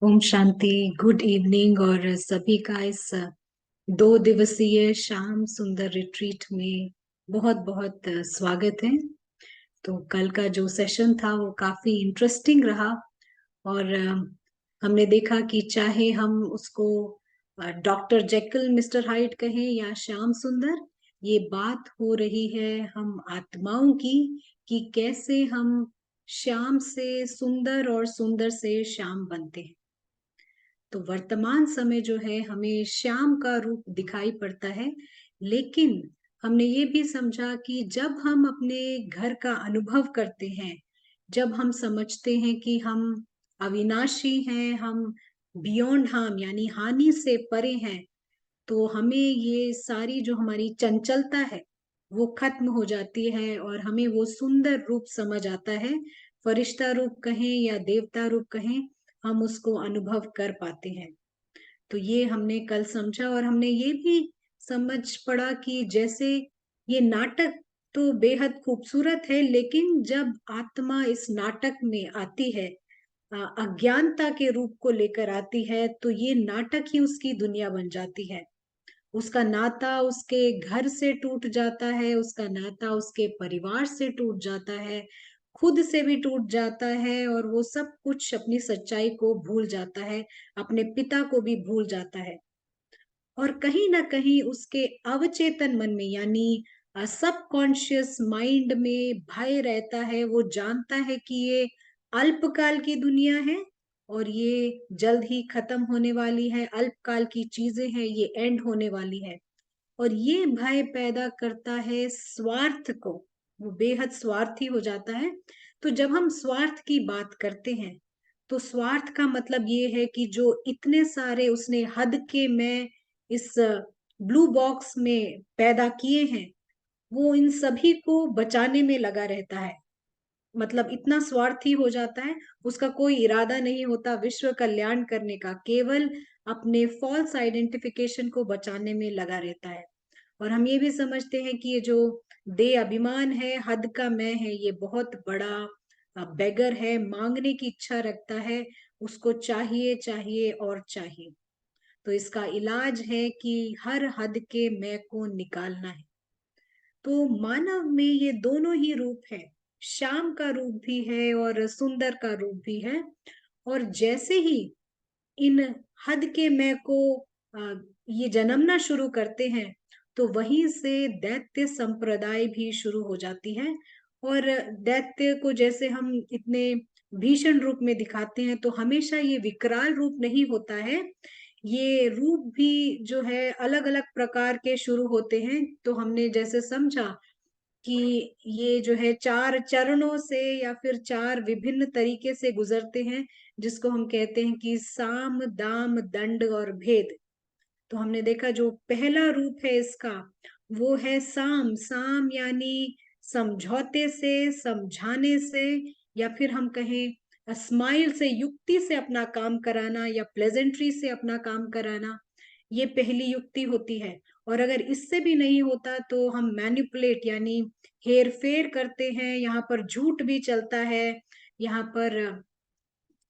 Om Shanti. Good evening और सभी का इस 2 दिवसीय शाम सुंदर रिट्रीट में बहुत बहुत स्वागत है। तो कल का जो सेशन था वो काफी इंटरेस्टिंग रहा। और हमने देखा कि चाहे हम उसको डॉक्टर जेkyll मिस्टर हाइड कहें या श्याम सुंदर, ये बात हो रही है हम आत्माओं की कि कैसे हम श्याम से सुंदर और सुंदर से श्याम बनते हैं। तो वर्तमान समय जो है हमें श्याम का रूप दिखाई पड़ता है, लेकिन हमने ये भी समझा कि जब हम अपने घर का अनुभव करते हैं, जब हम समझते हैं कि हम अविनाशी हैं, हम बियॉन्ड हार्म यानी हानि से परे हैं, तो हमें ये सारी जो हमारी चंचलता है वो खत्म हो जाती है और हमें वो सुंदर रूप समझ आता है। फरिश्ता रूप कहें या देवता रूप कहें, हम उसको अनुभव कर पाते हैं। तो ये हमने कल समझा और हमने ये भी समझ पड़ा कि जैसे ये नाटक तो बेहद खूबसूरत है, लेकिन जब आत्मा इस नाटक में आती है, अज्ञानता के रूप को लेकर आती है, तो ये नाटक ही उसकी दुनिया बन जाती है। उसका नाता उसके घर से टूट जाता है, उसका नाता उसके परिवार से टूट जाता है, खुद से भी टूट जाता है, और वो सब कुछ अपनी सच्चाई को भूल जाता है, अपने पिता को भी भूल जाता है। और कहीं ना कहीं उसके अवचेतन मन में यानी सबकॉन्शियस माइंड में भय रहता है। वो जानता है कि ये अल्पकाल की दुनिया है और ये जल्द ही खत्म होने वाली है, अल्पकाल की चीजें हैं, ये एंड होने वाली है। और ये भय पैदा करता है स्वार्थ को, वो बेहद स्वार्थी हो जाता है। तो जब हम स्वार्थ की बात करते हैं, तो स्वार्थ का मतलब ये है कि जो इतने सारे उसने हद के मैं इस ब्लू बॉक्स में पैदा किए हैं, वो इन सभी को बचाने में लगा रहता है। मतलब इतना स्वार्थी हो जाता है, उसका कोई इरादा नहीं होता विश्व कल्याण करने का, केवल अपने फॉल्स आइडेंटिफिकेशन को बचाने में लगा रहता है। और हम ये भी समझते हैं कि ये जो दे अभिमान है, हद का मैं है, ये बहुत बड़ा बेगर है, मांगने की इच्छा रखता है, उसको चाहिए चाहिए और चाहिए। तो इसका इलाज है कि हर हद के मैं को निकालना है। तो मानव में ये दोनों ही रूप है, श्याम का रूप भी है और सुंदर का रूप भी है। और जैसे ही इन हद के मैं को ये जन्मना शुरू करते हैं, तो वहीं से दैत्य संप्रदाय भी शुरू हो जाती है। और दैत्य को जैसे हम इतने भीषण रूप में दिखाते हैं, तो हमेशा ये विकराल रूप नहीं होता है, ये रूप भी जो है अलग अलग प्रकार के शुरू होते हैं। तो हमने जैसे समझा कि ये जो है 4 चरणों से या फिर 4 विभिन्न तरीके से गुजरते हैं, जिसको हम कहते हैं कि साम दाम दंड और भेद। तो हमने देखा जो पहला रूप है इसका, वो है साम। साम यानी समझौते से, समझाने से, या फिर हम कहें स्माइल से, युक्ति से अपना काम कराना या प्लेजेंट्री से अपना काम कराना, ये पहली युक्ति होती है। और अगर इससे भी नहीं होता तो हम मैनिपुलेट यानी हेर फेर करते हैं, यहाँ पर झूठ भी चलता है, यहाँ पर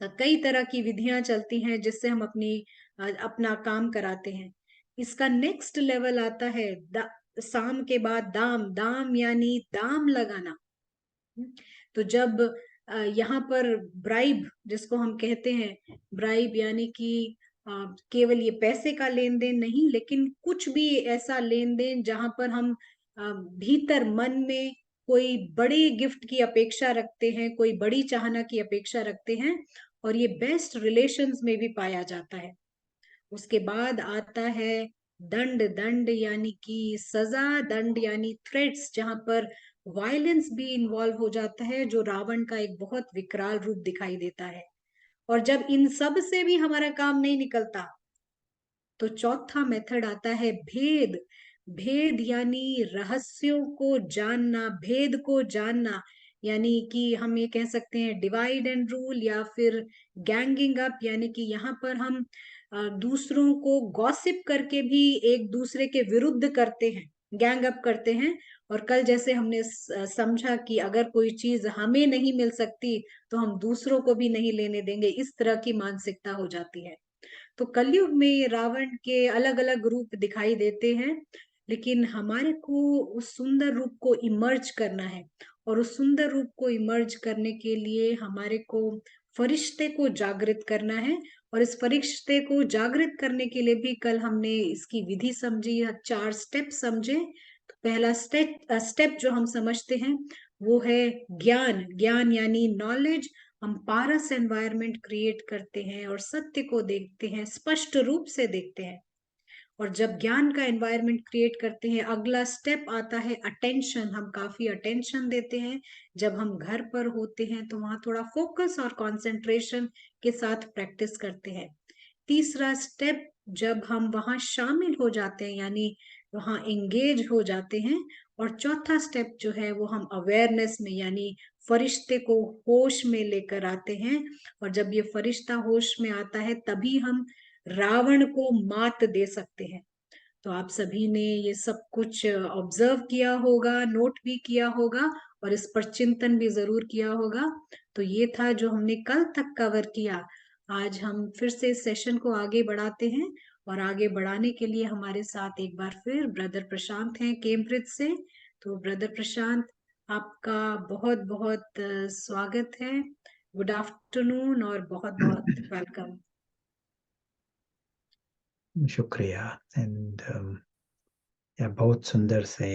कई तरह की विधियां चलती हैं जिससे हम अपना काम कराते हैं। इसका नेक्स्ट लेवल आता है साम के बाद दाम। दाम यानी दाम लगाना। तो जब यहाँ पर ब्राइब जिसको हम कहते हैं, ब्राइब यानी कि केवल ये पैसे का लेन देन नहीं, लेकिन कुछ भी ऐसा लेन देन जहां पर हम भीतर मन में कोई बड़ी गिफ्ट की अपेक्षा रखते हैं, कोई बड़ी चाहना की अपेक्षा रखते हैं, और ये बेस्ट रिलेशंस में भी पाया जाता है। उसके बाद आता है दंड। दंड यानी कि सजा, दंड यानी थ्रेट्स, जहां पर वायलेंस भी इन्वॉल्व हो जाता है, जो रावण का एक बहुत विकराल रूप दिखाई देता है। और जब इन सब से भी हमारा काम नहीं निकलता, तो चौथा मेथड आता है भेद। भेद यानी रहस्यों को जानना, भेद को जानना, यानी कि हम ये कह सकते हैं डिवाइड एंड रूल, या फिर गैंगिंग अप, यानी कि यहाँ पर हम दूसरों को गॉसिप करके भी एक दूसरे के विरुद्ध करते हैं। गैंग अप करते हैं। और कल जैसे हमने समझा कि अगर कोई चीज हमें नहीं मिल सकती तो हम दूसरों को भी नहीं लेने देंगे, इस तरह की मानसिकता हो जाती है। तो कलयुग में रावण के अलग अलग रूप दिखाई देते हैं, लेकिन हमारे को उस सुंदर रूप को इमर्ज करना है। और उस सुंदर रूप को इमर्ज करने के लिए हमारे को फरिश्ते को जागृत करना है। और इस फरिश्ते को जागृत करने के लिए भी कल हमने इसकी विधि समझी, या 4 स्टेप समझे। तो पहला स्टेप जो हम समझते हैं वो है ज्ञान। ज्ञान यानी नॉलेज। हम पारस एनवायरनमेंट क्रिएट करते हैं और सत्य को देखते हैं, स्पष्ट रूप से देखते हैं। और जब ज्ञान का एनवायरनमेंट क्रिएट करते हैं, अगला स्टेप आता है अटेंशन। हम काफी अटेंशन देते हैं। जब हम घर पर होते हैं तो वहां थोड़ा फोकस और कंसंट्रेशन के साथ प्रैक्टिस करते हैं। तीसरा स्टेप, जब हम वहां शामिल हो जाते हैं यानी वहां एंगेज हो जाते हैं। और चौथा स्टेप जो है वो हम अवेयरनेस में यानी फरिश्ते को होश में लेकर आते हैं। और जब ये फरिश्ता होश में आता है तभी हम रावण को मात दे सकते हैं। तो आप सभी ने ये सब कुछ ऑब्जर्व किया होगा, नोट भी किया होगा, और इस पर चिंतन भी जरूर किया होगा। तो ये था जो हमने कल तक कवर किया। आज हम फिर से इस सेशन को आगे बढ़ाते हैं। और आगे बढ़ाने के लिए हमारे साथ एक बार फिर ब्रदर प्रशांत हैं कैम्ब्रिज से। तो ब्रदर प्रशांत, आपका बहुत बहुत स्वागत है। गुड आफ्टरनून और बहुत बहुत वेलकम। शुक्रिया। एंड या बहुत सुंदर से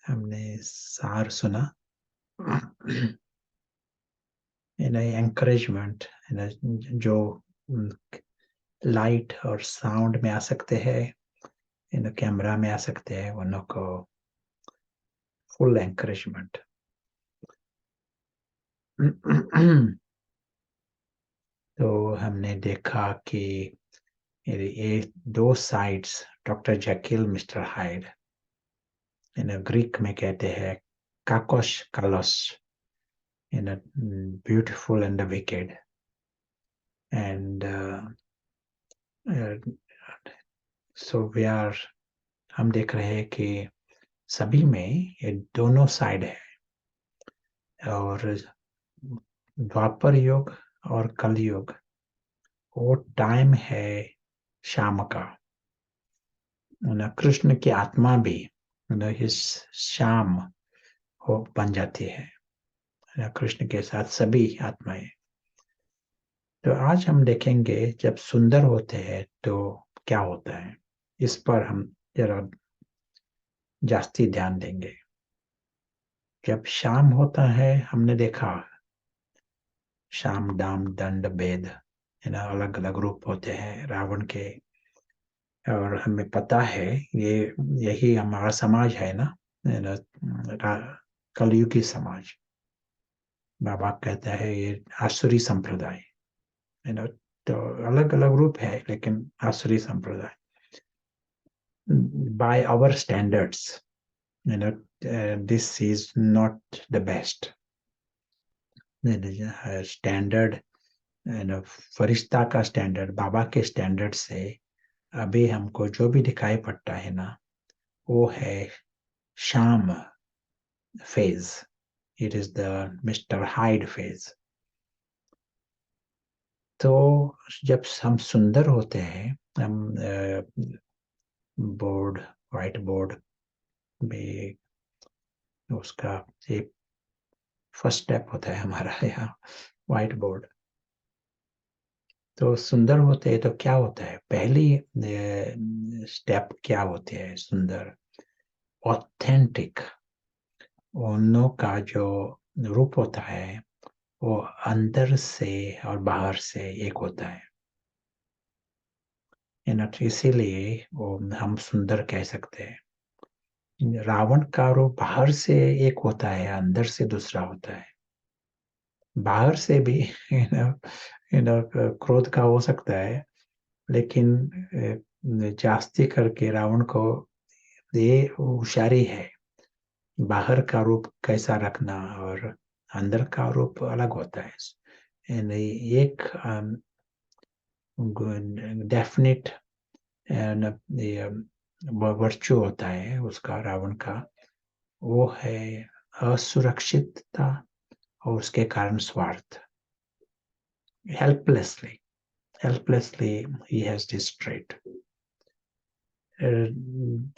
हमने सार सुना। एनकरेजमेंट जो लाइट और साउंड में आ सकते हैं, कैमरा में आ सकते हैं, उन को फुल एनकरेजमेंट। तो हमने देखा कि ये 2 sides, doctor Jekyll mister Hyde, Greek में कहते हैं काकोश कालोस, beautiful and the wicked. And so हम देख रहे हैं कि सभी में ये दोनों साइड है। और द्वापर युग और कलयुग वो टाइम है शाम का। कृष्ण की आत्मा भी इस शाम हो बन जाती है कृष्ण के साथ सभी आत्माएं। तो आज हम देखेंगे जब सुंदर होते हैं तो क्या होता है, इस पर हम जरा जास्ती ध्यान देंगे। जब शाम होता है, हमने देखा शाम दाम दंड भेद, अलग अलग रूप होते हैं रावण के। और हमें पता है ये यही हमारा समाज है ना, कलयुगी समाज। बाबा कहता है ये आसुरी संप्रदाय, तो अलग अलग रूप है लेकिन आसुरी संप्रदाय। by our standards, this is not the best. Standard, फरिश्ता का स्टैंडर्ड, बाबा के स्टैंडर्ड से अभी हमको जो भी दिखाई पड़ता है ना, वो है शाम phase. It is the mister hide phase. तो जब हम सुंदर होते हैं, हम बोर्ड, व्हाइट बोर्ड में उसका एक फर्स्ट स्टेप होता है हमारा यहाँ व्हाइट बोर्ड। तो सुंदर होते हैं तो क्या होता है, पहली स्टेप क्या होती है सुंदर, ऑथेंटिक। उनों का जो रूप होता है वो अंदर से और बाहर से एक होता है। इसीलिए वो हम सुंदर कह सकते हैं। रावण का रूप बाहर से एक होता है, अंदर से दूसरा होता है। बाहर से भी क्रोध का हो सकता है, लेकिन जास्ती करके रावण को ये होशियारी है, बाहर का रूप कैसा रखना और अंदर का रूप अलग होता है। एक डेफिनेट वर्चू होता है उसका, रावण का, वो है असुरक्षितता और उसके कारण स्वार्थ। Helplessly helplessly he has destroyed.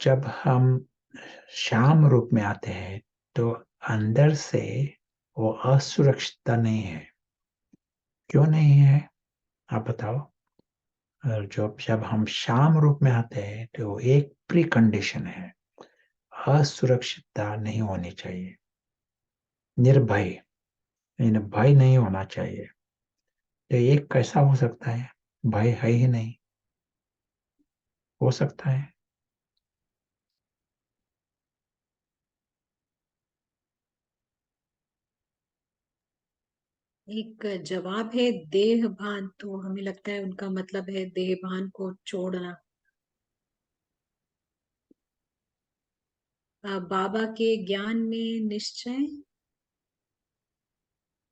जब हम शाम रूप में आते हैं तो अंदर से वो असुरक्षितता नहीं है। क्यों नहीं है, आप बताओ। और जब हम शाम रूप में आते हैं तो एक प्री कंडीशन है, असुरक्षितता नहीं होनी चाहिए, निर्भय, भय नहीं होना चाहिए। तो ये कैसा हो सकता है? भय है ही नहीं, हो सकता है? एक जवाब है देहभान, तो हमें लगता है उनका मतलब है देहभान को छोड़ना। बाबा के ज्ञान में निश्चय,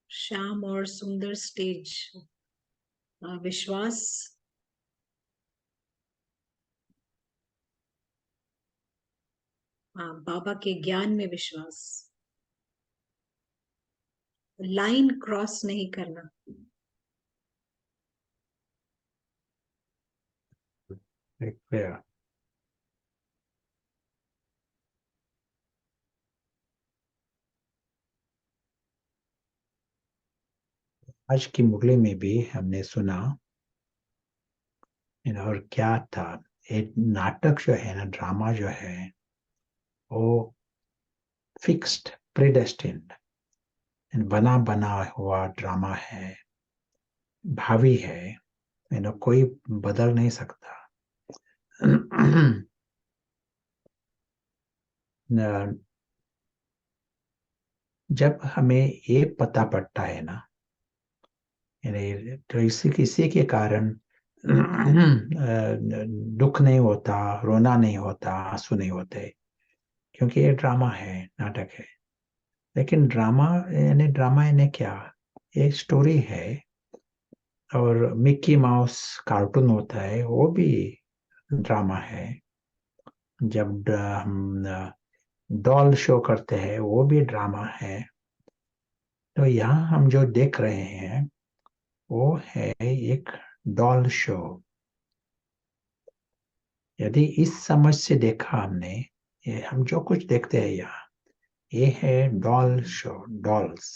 श्याम और सुंदर स्टेज, विश्वास, बाबा के ज्ञान में विश्वास, लाइन क्रॉस नहीं करना। एक आज की मुरली में भी हमने सुना, और क्या था, एक नाटक जो है ना, ड्रामा जो है, वो फिक्स्ड, प्रीडेस्टिन्ड, बना बना हुआ ड्रामा है, भावी है, कोई बदल नहीं सकता। जब हमें ये पता पड़ता है ना, तो इसी के कारण दुख नहीं होता, रोना नहीं होता, आंसू नहीं होते, क्योंकि ये ड्रामा है, नाटक है। लेकिन ड्रामा यानी क्या? ये स्टोरी है। और मिक्की माउस कार्टून होता है, वो भी ड्रामा है। जब हम डॉल शो करते हैं, वो भी ड्रामा है। तो यहाँ हम जो देख रहे हैं वो है एक डॉल शो। यदि इस समझ से देखा हमने, ये हम जो कुछ देखते हैं यहाँ, ये है डॉल शो, डॉल्स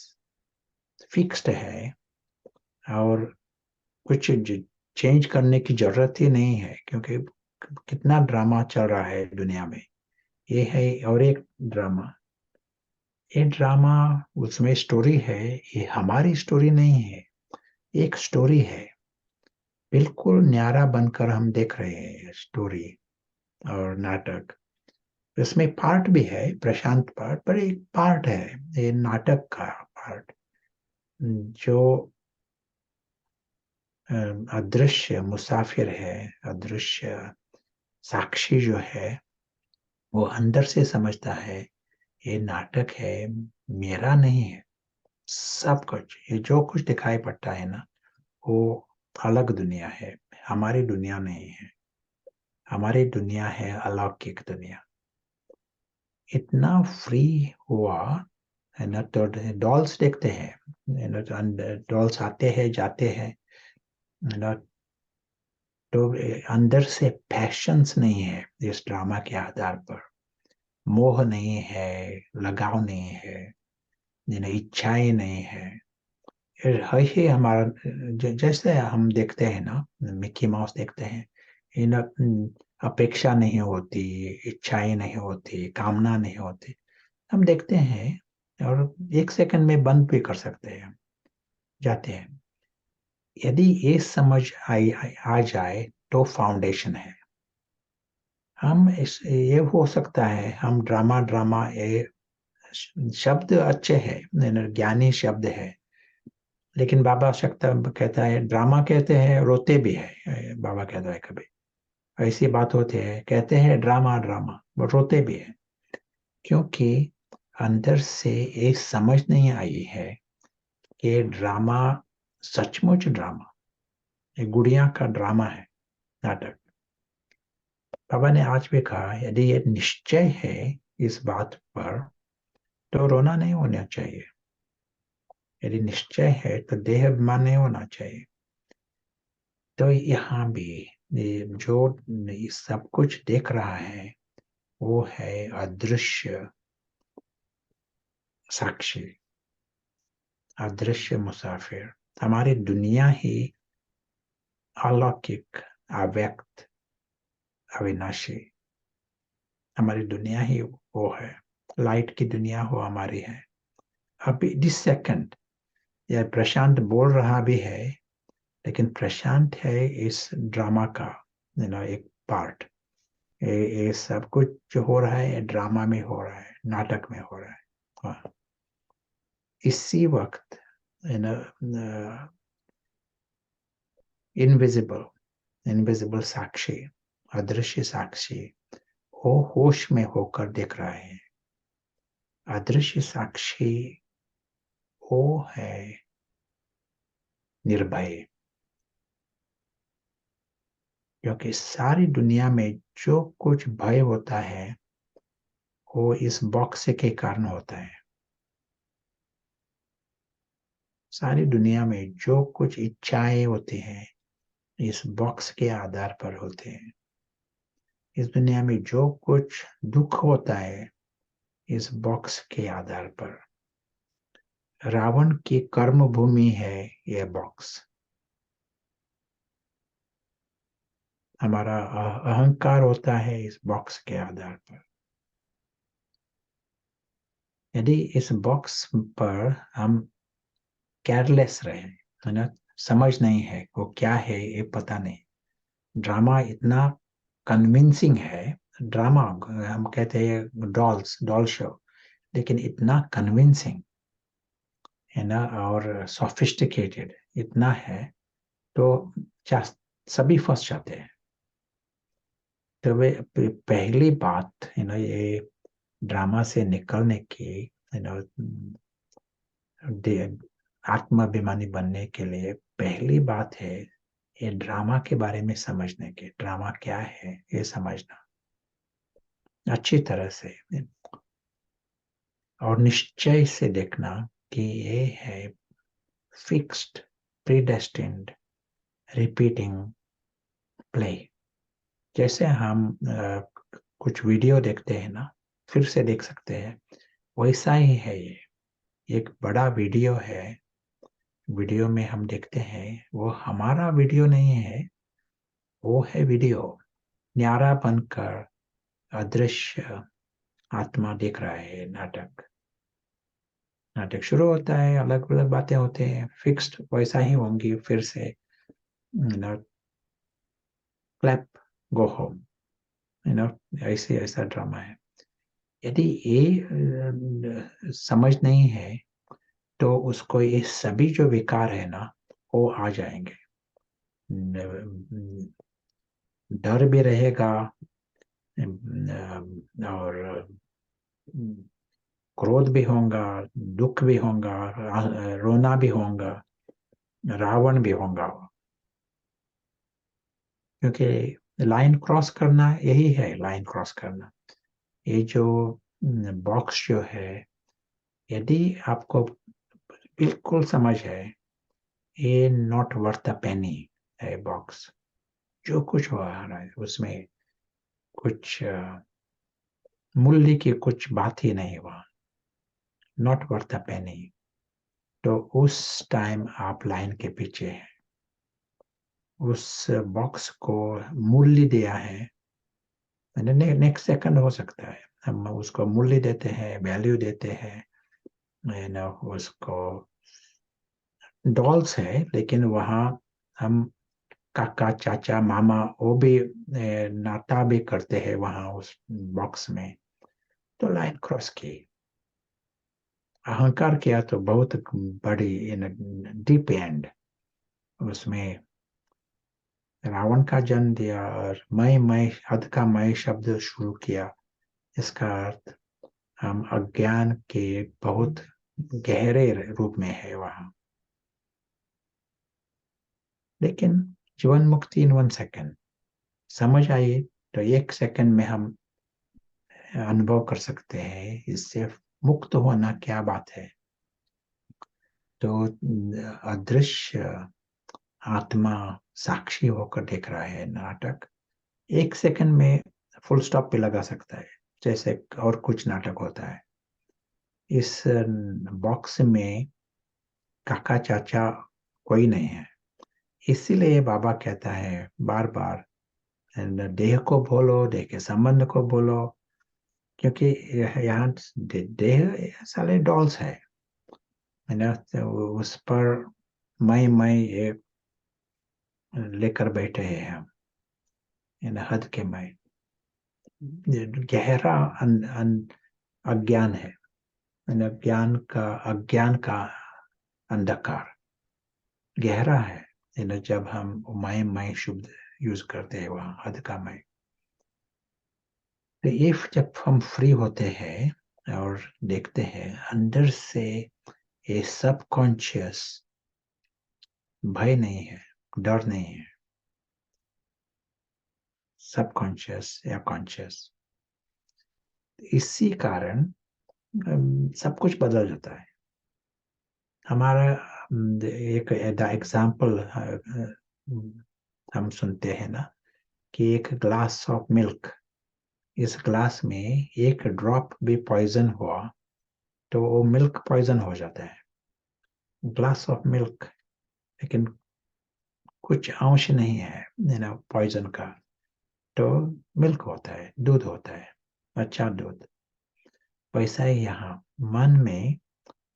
फिक्स्ड है, और कुछ चेंज करने की जरूरत ही नहीं है, क्योंकि कितना ड्रामा चल रहा है दुनिया में। ये है और एक ड्रामा, ये ड्रामा, उसमें स्टोरी है, ये हमारी स्टोरी नहीं है, एक स्टोरी है, बिल्कुल न्यारा बनकर हम देख रहे हैं स्टोरी और नाटक। इसमें पार्ट भी है, प्रशांत पार्ट, पर एक पार्ट है, ये नाटक का पार्ट, जो अदृश्य मुसाफिर है, अदृश्य साक्षी जो है, वो अंदर से समझता है ये नाटक है, मेरा नहीं है। सब कुछ, ये जो कुछ दिखाई पड़ता है ना, वो अलग दुनिया है, हमारी दुनिया नहीं है। हमारी दुनिया है अलौकिक दुनिया। इतना फ्री हुआ है ना। तो डॉल्स देखते हैं, डॉल्स आते हैं जाते हैं, है ना। तो अंदर से पैशंस नहीं है इस ड्रामा के आधार पर, मोह नहीं है, लगाव नहीं है, इच्छाएं नहीं है। है ही हमारा, जैसे हम देखते हैं ना, मिक्की माउस देखते हैं, इन अपेक्षा नहीं होती, इच्छाएं नहीं होती, कामना नहीं होती, हम देखते हैं और एक सेकंड में बंद भी कर सकते हैं, जाते हैं। यदि ये समझ आ जाए तो फाउंडेशन है। ये हो सकता है हम ड्रामा ड्रामा, ये शब्द अच्छे हैं, ज्ञानी शब्द है, लेकिन बाबा शक्ता कहता है ड्रामा कहते हैं, रोते भी है, बाबा कहता है कभी ऐसी बात होती है, कहते हैं ड्रामा ड्रामा, बट रोते भी है, क्योंकि अंदर से ये समझ नहीं आई है कि ड्रामा सचमुच ड्रामा, ये गुड़िया का ड्रामा है, नाटक। बाबा ने आज भी कहा यदि ये निश्चय है इस बात पर तो रोना नहीं होना चाहिए। यदि निश्चय है तो देह अभिमान नहीं होना चाहिए। तो यहाँ भी जो सब कुछ देख रहा है वो है अदृश्य साक्षी, अदृश्य मुसाफिर। हमारी दुनिया ही अलौकिक, अव्यक्त, अविनाशी, हमारी दुनिया ही वो है। लाइट की दुनिया वो हमारी है। अभी दिस सेकंड यह प्रशांत बोल रहा भी है, लेकिन प्रशांत है इस ड्रामा का एक पार्ट। ये सब कुछ जो हो रहा है ड्रामा में हो रहा है, नाटक में हो रहा है। हाँ। इसी वक्त इनविजिबल इनविजिबल साक्षी, अदृश्य साक्षी वो होश में होकर देख रहा है। अदृश्य साक्षी वो है निर्भय, क्योंकि सारी दुनिया में जो कुछ भय होता है वो इस बॉक्स के कारण होता है। सारी दुनिया में जो कुछ इच्छाएं होती हैं इस बॉक्स के आधार पर होते हैं। इस दुनिया में जो कुछ दुख होता है इस बॉक्स के आधार पर। रावण की कर्म भूमि है यह बॉक्स। हमारा अहंकार होता है इस बॉक्स के आधार पर। यदि इस बॉक्स पर हम केयरलेस रहे, है ना, समझ नहीं है वो क्या है ये पता नहीं। ड्रामा इतना कन्विंसिंग है। ड्रामा हम कहते हैं डॉल शो, लेकिन इतना कन्विंसिंग है ना और सोफिस्टिकेटेड इतना है तो सभी फंस जाते हैं। तो वे पहली बात ये ड्रामा से निकलने की आत्माभिमानी बनने के लिए पहली बात है ये ड्रामा के बारे में समझने के। ड्रामा क्या है ये समझना अच्छी तरह से और निश्चय से देखना कि ये है फिक्स्ड, प्रीडेस्टिन्ड, रिपीटिंग प्ले। जैसे हम कुछ वीडियो देखते हैं ना, फिर से देख सकते हैं, वैसा ही है ये। एक बड़ा वीडियो है, वीडियो में हम देखते हैं वो हमारा वीडियो नहीं है, वो है वीडियो न्यारा बनकर अदृश्य आत्मा देख रहा है। नाटक नाटक शुरू होता है, अलग अलग बातें होते हैं, फिक्स्ड वैसा ही होंगी। फिर से क्लैप, गो होम, ऐसे ऐसा ड्रामा है। यदि ये समझ नहीं है तो उसको ये सभी जो विकार है ना वो आ जाएंगे। डर भी रहेगा और क्रोध भी होगा, दुख भी होगा, रोना भी होगा, रावण भी होगा। क्योंकि लाइन क्रॉस करना यही है, लाइन क्रॉस करना। ये जो बॉक्स जो है, यदि आपको बिल्कुल समझ है ये नॉट वर्थ अ पेनी है बॉक्स। जो कुछ हो रहा है उसमें कुछ मूल्य की कुछ बात ही नहीं हुआ, नॉट वर्थ अ पेनी। तो उस टाइम आप लाइन के पीछे हैं, उस बॉक्स को मूल्य दिया है। नेक्स्ट सेकंड हो सकता है हम उसको मूल्य देते हैं, वैल्यू देते हैं, उसको डॉल्स है, लेकिन वहाँ हम काका चाचा मामा वो भी नाता भी करते हैं वहाँ उस बॉक्स में। तो लाइन क्रॉस की, अहंकार किया तो बहुत बड़ी डीप एंड उसमें रावण का जन्म दिया और मैं हद का मैं शब्द शुरू किया। इसका अर्थ हम अज्ञान के बहुत गहरे रूप में है वहां। लेकिन जीवन मुक्ति इन 1 सेकेंड समझ आई तो 1 सेकंड में हम अनुभव कर सकते हैं, इससे मुक्त होना क्या बात है। तो अदृश्य आत्मा साक्षी होकर देख रहा है नाटक, 1 सेकंड में फुल स्टॉप पे लगा सकता है, जैसे और कुछ नाटक होता है। इस बॉक्स में काका चाचा कोई नहीं है, इसीलिए बाबा कहता है बार बार, देह को बोलो, देह के संबंध को बोलो, क्योंकि यहाँ देह साले डॉल्स है ना, तो उस पर मैं ये लेकर बैठे हैं हम, हद के मैं, गहरा अज्ञान है, अज्ञान का अंधकार गहरा है, जब हम मैं शब्द यूज करते हैं वहां हद का मैं। तो इफ जब हम फ्री होते हैं और देखते हैं अंदर से, ये सब कॉन्शियस भय नहीं है, डर नहीं है, सब कॉन्शियस या कॉन्शियस, इसी कारण सब कुछ बदल जाता है हमारा। एक एग्जाम्पल हम सुनते हैं ना, कि एक ग्लास ऑफ मिल्क, इस ग्लास में एक ड्रॉप भी पॉइजन हुआ तो वो मिल्क पॉइजन हो जाता है, ग्लास ऑफ मिल्क, लेकिन कुछ अंश नहीं है पॉइजन का, तो मिल्क होता है, दूध होता है, अच्छा दूध। वैसा ही यहाँ मन में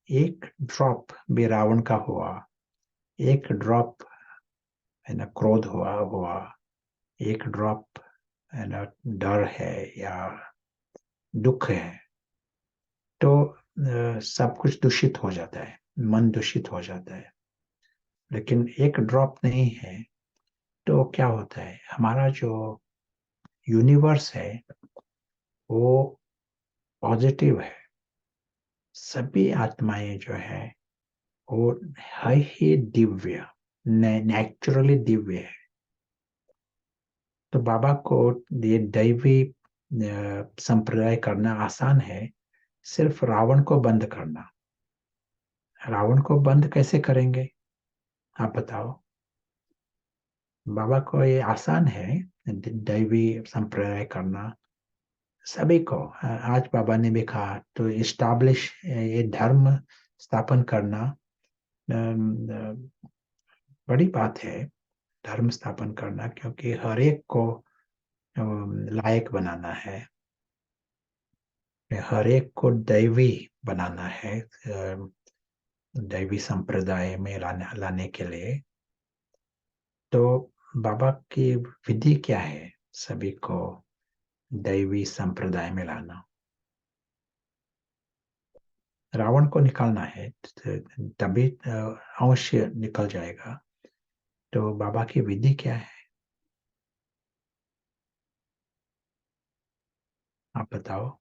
एक ड्रॉप भी रावण का हुआ, एक ड्रॉप क्रोध हुआ, एक ड्रॉप डर है या दुख है, तो सब कुछ दूषित हो जाता है, मन दूषित हो जाता है। लेकिन एक ड्रॉप नहीं है तो क्या होता है, हमारा जो यूनिवर्स है वो पॉजिटिव है, सभी आत्माएं जो है वो है ही दिव्य, नेचुरली दिव्य है। तो बाबा को ये दैवी संप्रदाय करना आसान है, सिर्फ रावण को बंद करना। रावण को बंद कैसे करेंगे आप बताओ। बाबा को ये आसान है दैवी संप्रदाय करना, सभी को। आज बाबा ने भी कहा तो इस्टाब्लिश, ये धर्म स्थापन करना बड़ी बात है, धर्म स्थापन करना, क्योंकि हर एक को लायक बनाना है, हर एक को दैवी बनाना है, दैवी संप्रदाय में लाने के लिए। तो बाबा की विधि क्या है, सभी को दैवी संप्रदाय में लाना। रावण को निकालना है तभी अवश्य निकल जाएगा। तो बाबा की विधि क्या है आप बताओ।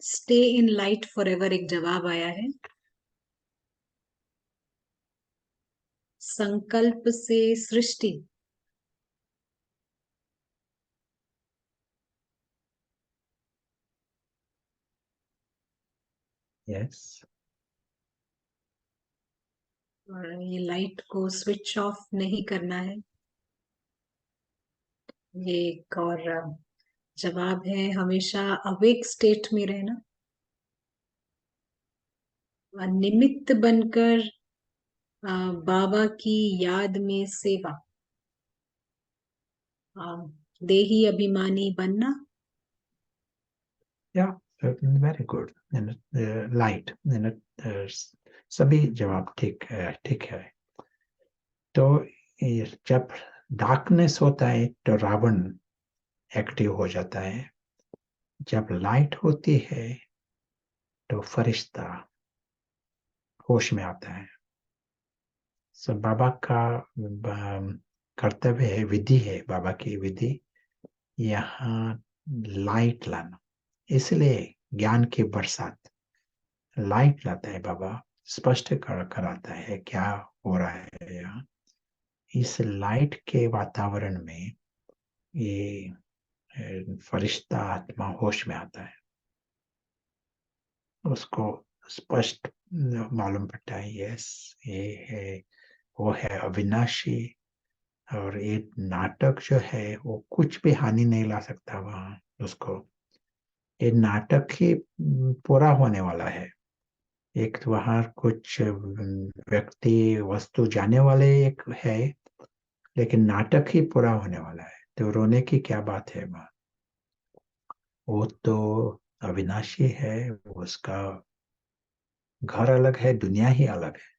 Stay in light for ever एक जवाब आया है। संकल्प से सृष्टि। यस। और ये लाइट को स्विच ऑफ नहीं करना है। ये एक और जवाब है, हमेशा अवेक स्टेट में रहना, निमित्त बनकर बाबा की याद में सेवा, देही अभिमानी बनना। या वेरी गुड, लाइट, सभी जवाब ठीक है। तो जब डार्कनेस होता है तो रावण एक्टिव हो जाता है, जब लाइट होती है तो फरिश्ता होश में आता है। सो बाबा का कर्तव्य है, विधि है बाबा की विधि, यहाँ लाइट लाना, इसलिए ज्ञान की बरसात, लाइट लाता है बाबा, स्पष्ट कराता है क्या हो रहा है यहाँ। इस लाइट के वातावरण में ये फरिश्ता आत्मा होश में आता है, उसको स्पष्ट मालूम पड़ता है, यस ये है, वो है अविनाशी। और ये नाटक जो है वो कुछ भी हानि नहीं ला सकता वहां उसको। ये नाटक ही पूरा होने वाला है। एक तो वहां कुछ व्यक्ति वस्तु जाने वाले एक है, लेकिन नाटक ही पूरा होने वाला है, तो रोने की क्या बात है वहां। वो तो अविनाशी है, उसका घर अलग है, दुनिया ही अलग है।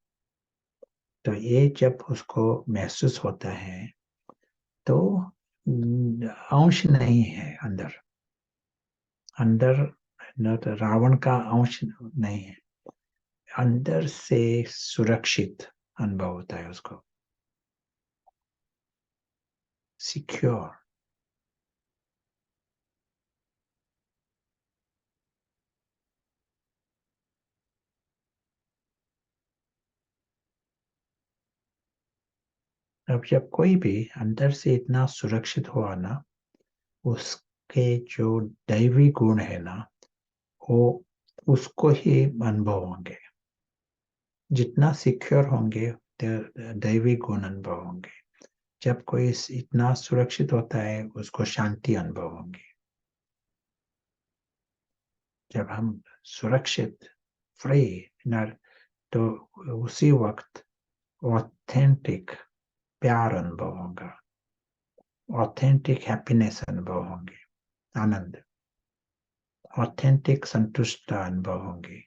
तो ये जब उसको महसूस होता है तो अंश नहीं है अंदर, अंदर न तो रावण का अंश नहीं है, अंदर से सुरक्षित अनुभव होता है उसको, सिक्योर। अब जब कोई भी अंदर से इतना सुरक्षित हुआ ना, उसके जो दैवी गुण है ना, वो उसको ही अनुभव होंगे। जितना सिक्योर होंगे दैवी गुण अनुभव होंगे। जब कोई इतना सुरक्षित होता है उसको शांति अनुभव होंगी। जब हम सुरक्षित फ्री तो उसी वक्त ऑथेंटिक प्यार अनुभव होगा, ऑथेंटिक हैप्पीनेस अनुभव होंगे, आनंद, ऑथेंटिक संतुष्टता अनुभव होंगे।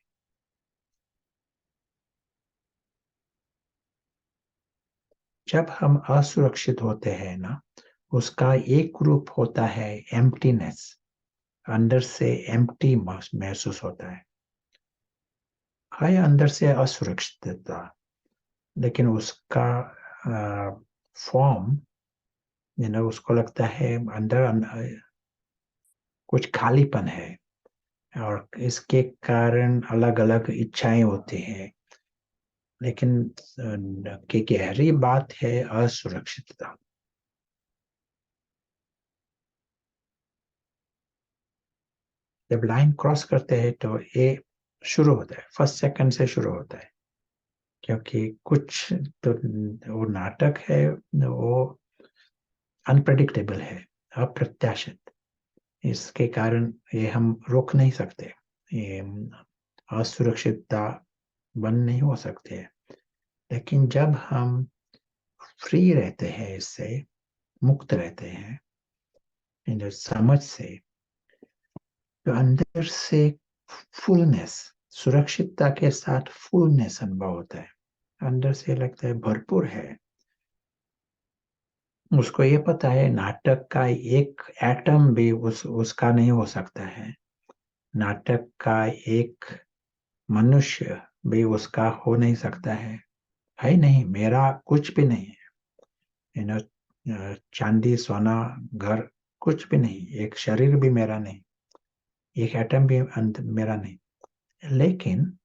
जब हम असुरक्षित होते हैं ना, उसका एक रूप होता है एम्प्टीनेस, अंदर से एम्प्टी महसूस होता है अंदर से असुरक्षितता, लेकिन उसका फॉर्म उसको लगता है अंदर कुछ खालीपन है, और इसके कारण अलग अलग इच्छाएं होती हैं, लेकिन की गहरी बात है असुरक्षितता। जब लाइन क्रॉस करते हैं तो ये शुरू होता है, फर्स्ट सेकंड से शुरू होता है, क्योंकि कुछ तो वो नाटक है, वो अनप्रेडिक्टेबल है, अप्रत्याशित। इसके कारण ये हम रोक नहीं सकते, ये असुरक्षितता बंद नहीं हो सकती है। लेकिन जब हम फ्री रहते हैं, इससे मुक्त रहते हैं इन समझ से, तो अंदर से फुलनेस, सुरक्षितता के साथ फुलनेस अनुभव होता है, अंदर से लगता है भरपूर है। उसको ये पता है नाटक का एक एटम भी उसका नहीं हो सकता है, नाटक का एक मनुष्य भी उसका हो नहीं सकता है नहीं, मेरा कुछ भी नहीं है, चांदी सोना घर कुछ भी नहीं, एक शरीर भी मेरा नहीं, एक एटम भी मेरा नहीं, लेकिन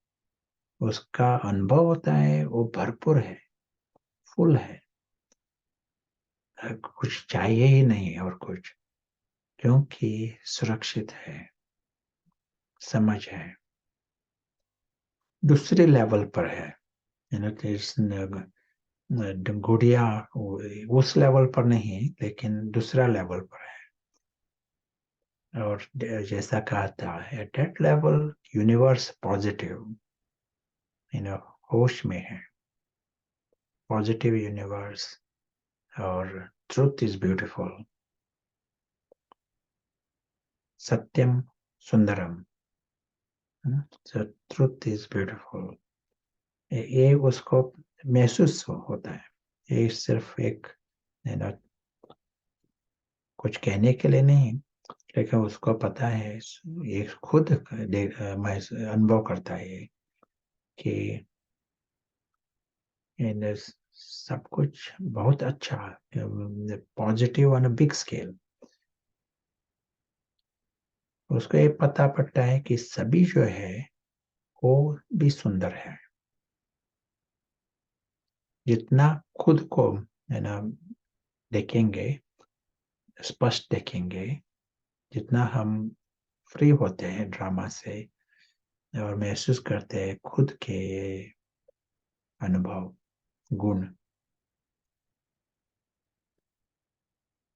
उसका अनुभव होता है वो भरपूर है, फुल है, कुछ चाहिए ही नहीं और कुछ, क्योंकि सुरक्षित है, समझ है, दूसरे लेवल पर है। गुड़िया उस लेवल पर नहीं, लेकिन दूसरा लेवल पर है। और जैसा कहा था, at that level universe positive, होश में है, पॉजिटिव यूनिवर्स, और truth is beautiful, Satyam Sundaram, truth is beautiful. ये उसको महसूस होता है, ये सिर्फ एक कुछ कहने के लिए नहीं, लेकिन उसको पता है, ये खुद अनुभव करता है कि सब कुछ बहुत अच्छा, positive on a big scale. उसको ये पता पड़ता है कि सभी जो है वो भी सुंदर है। जितना खुद को है ना देखेंगे, स्पष्ट देखेंगे, जितना हम फ्री होते हैं ड्रामा से और महसूस करते हैं खुद के अनुभव, गुण,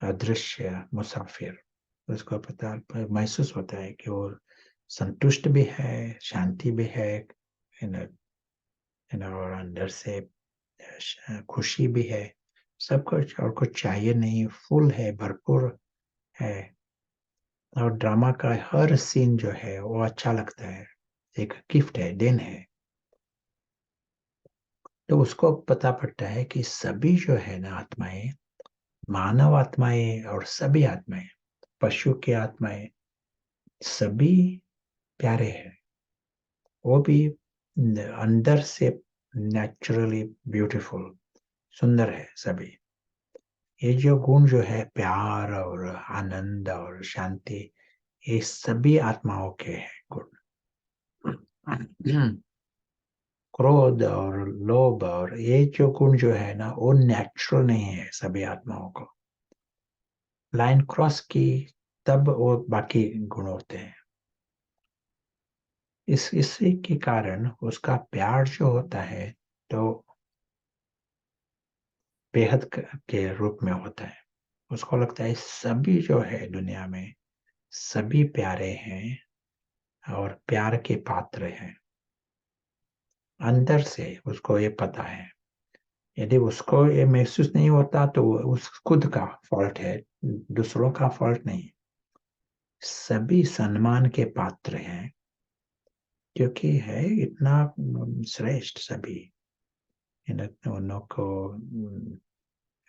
अदृश्य मुसाफिर, उसको पता महसूस होता है कि वो संतुष्ट भी है, शांति भी है, और अंदर से खुशी भी है, सब कुछ, और कुछ चाहिए नहीं, फुल है, भरपूर है। और ड्रामा का हर सीन जो है वो अच्छा लगता है, एक गिफ्ट है, देन है। तो उसको पता पड़ता है कि सभी जो है ना आत्माएं, मानव आत्माएं और सभी आत्माएं, पशु की आत्माएं, सभी प्यारे हैं। वो भी अंदर से नेचुरली ब्यूटीफुल, सुंदर है सभी। ये जो गुण जो है, प्यार और आनंद और शांति, ये सभी आत्माओं के हैं गुण। क्रोध और लोभ और ये जो गुण जो है ना, वो नेचुरल नहीं है सभी आत्माओं को। लाइन क्रॉस की तब वो बाकी गुण होते हैं। इसी के कारण उसका प्यार जो होता है तो बेहद के रूप में होता है। उसको लगता है सभी जो है दुनिया में, सभी प्यारे हैं और प्यार के पात्र हैं। अंदर से उसको ये पता है। यदि उसको ये महसूस नहीं होता तो उस खुद का फॉल्ट है, दूसरों का फॉल्ट नहीं। सभी सम्मान के पात्र हैं, क्योंकि है इतना श्रेष्ठ सभी। उन्हों को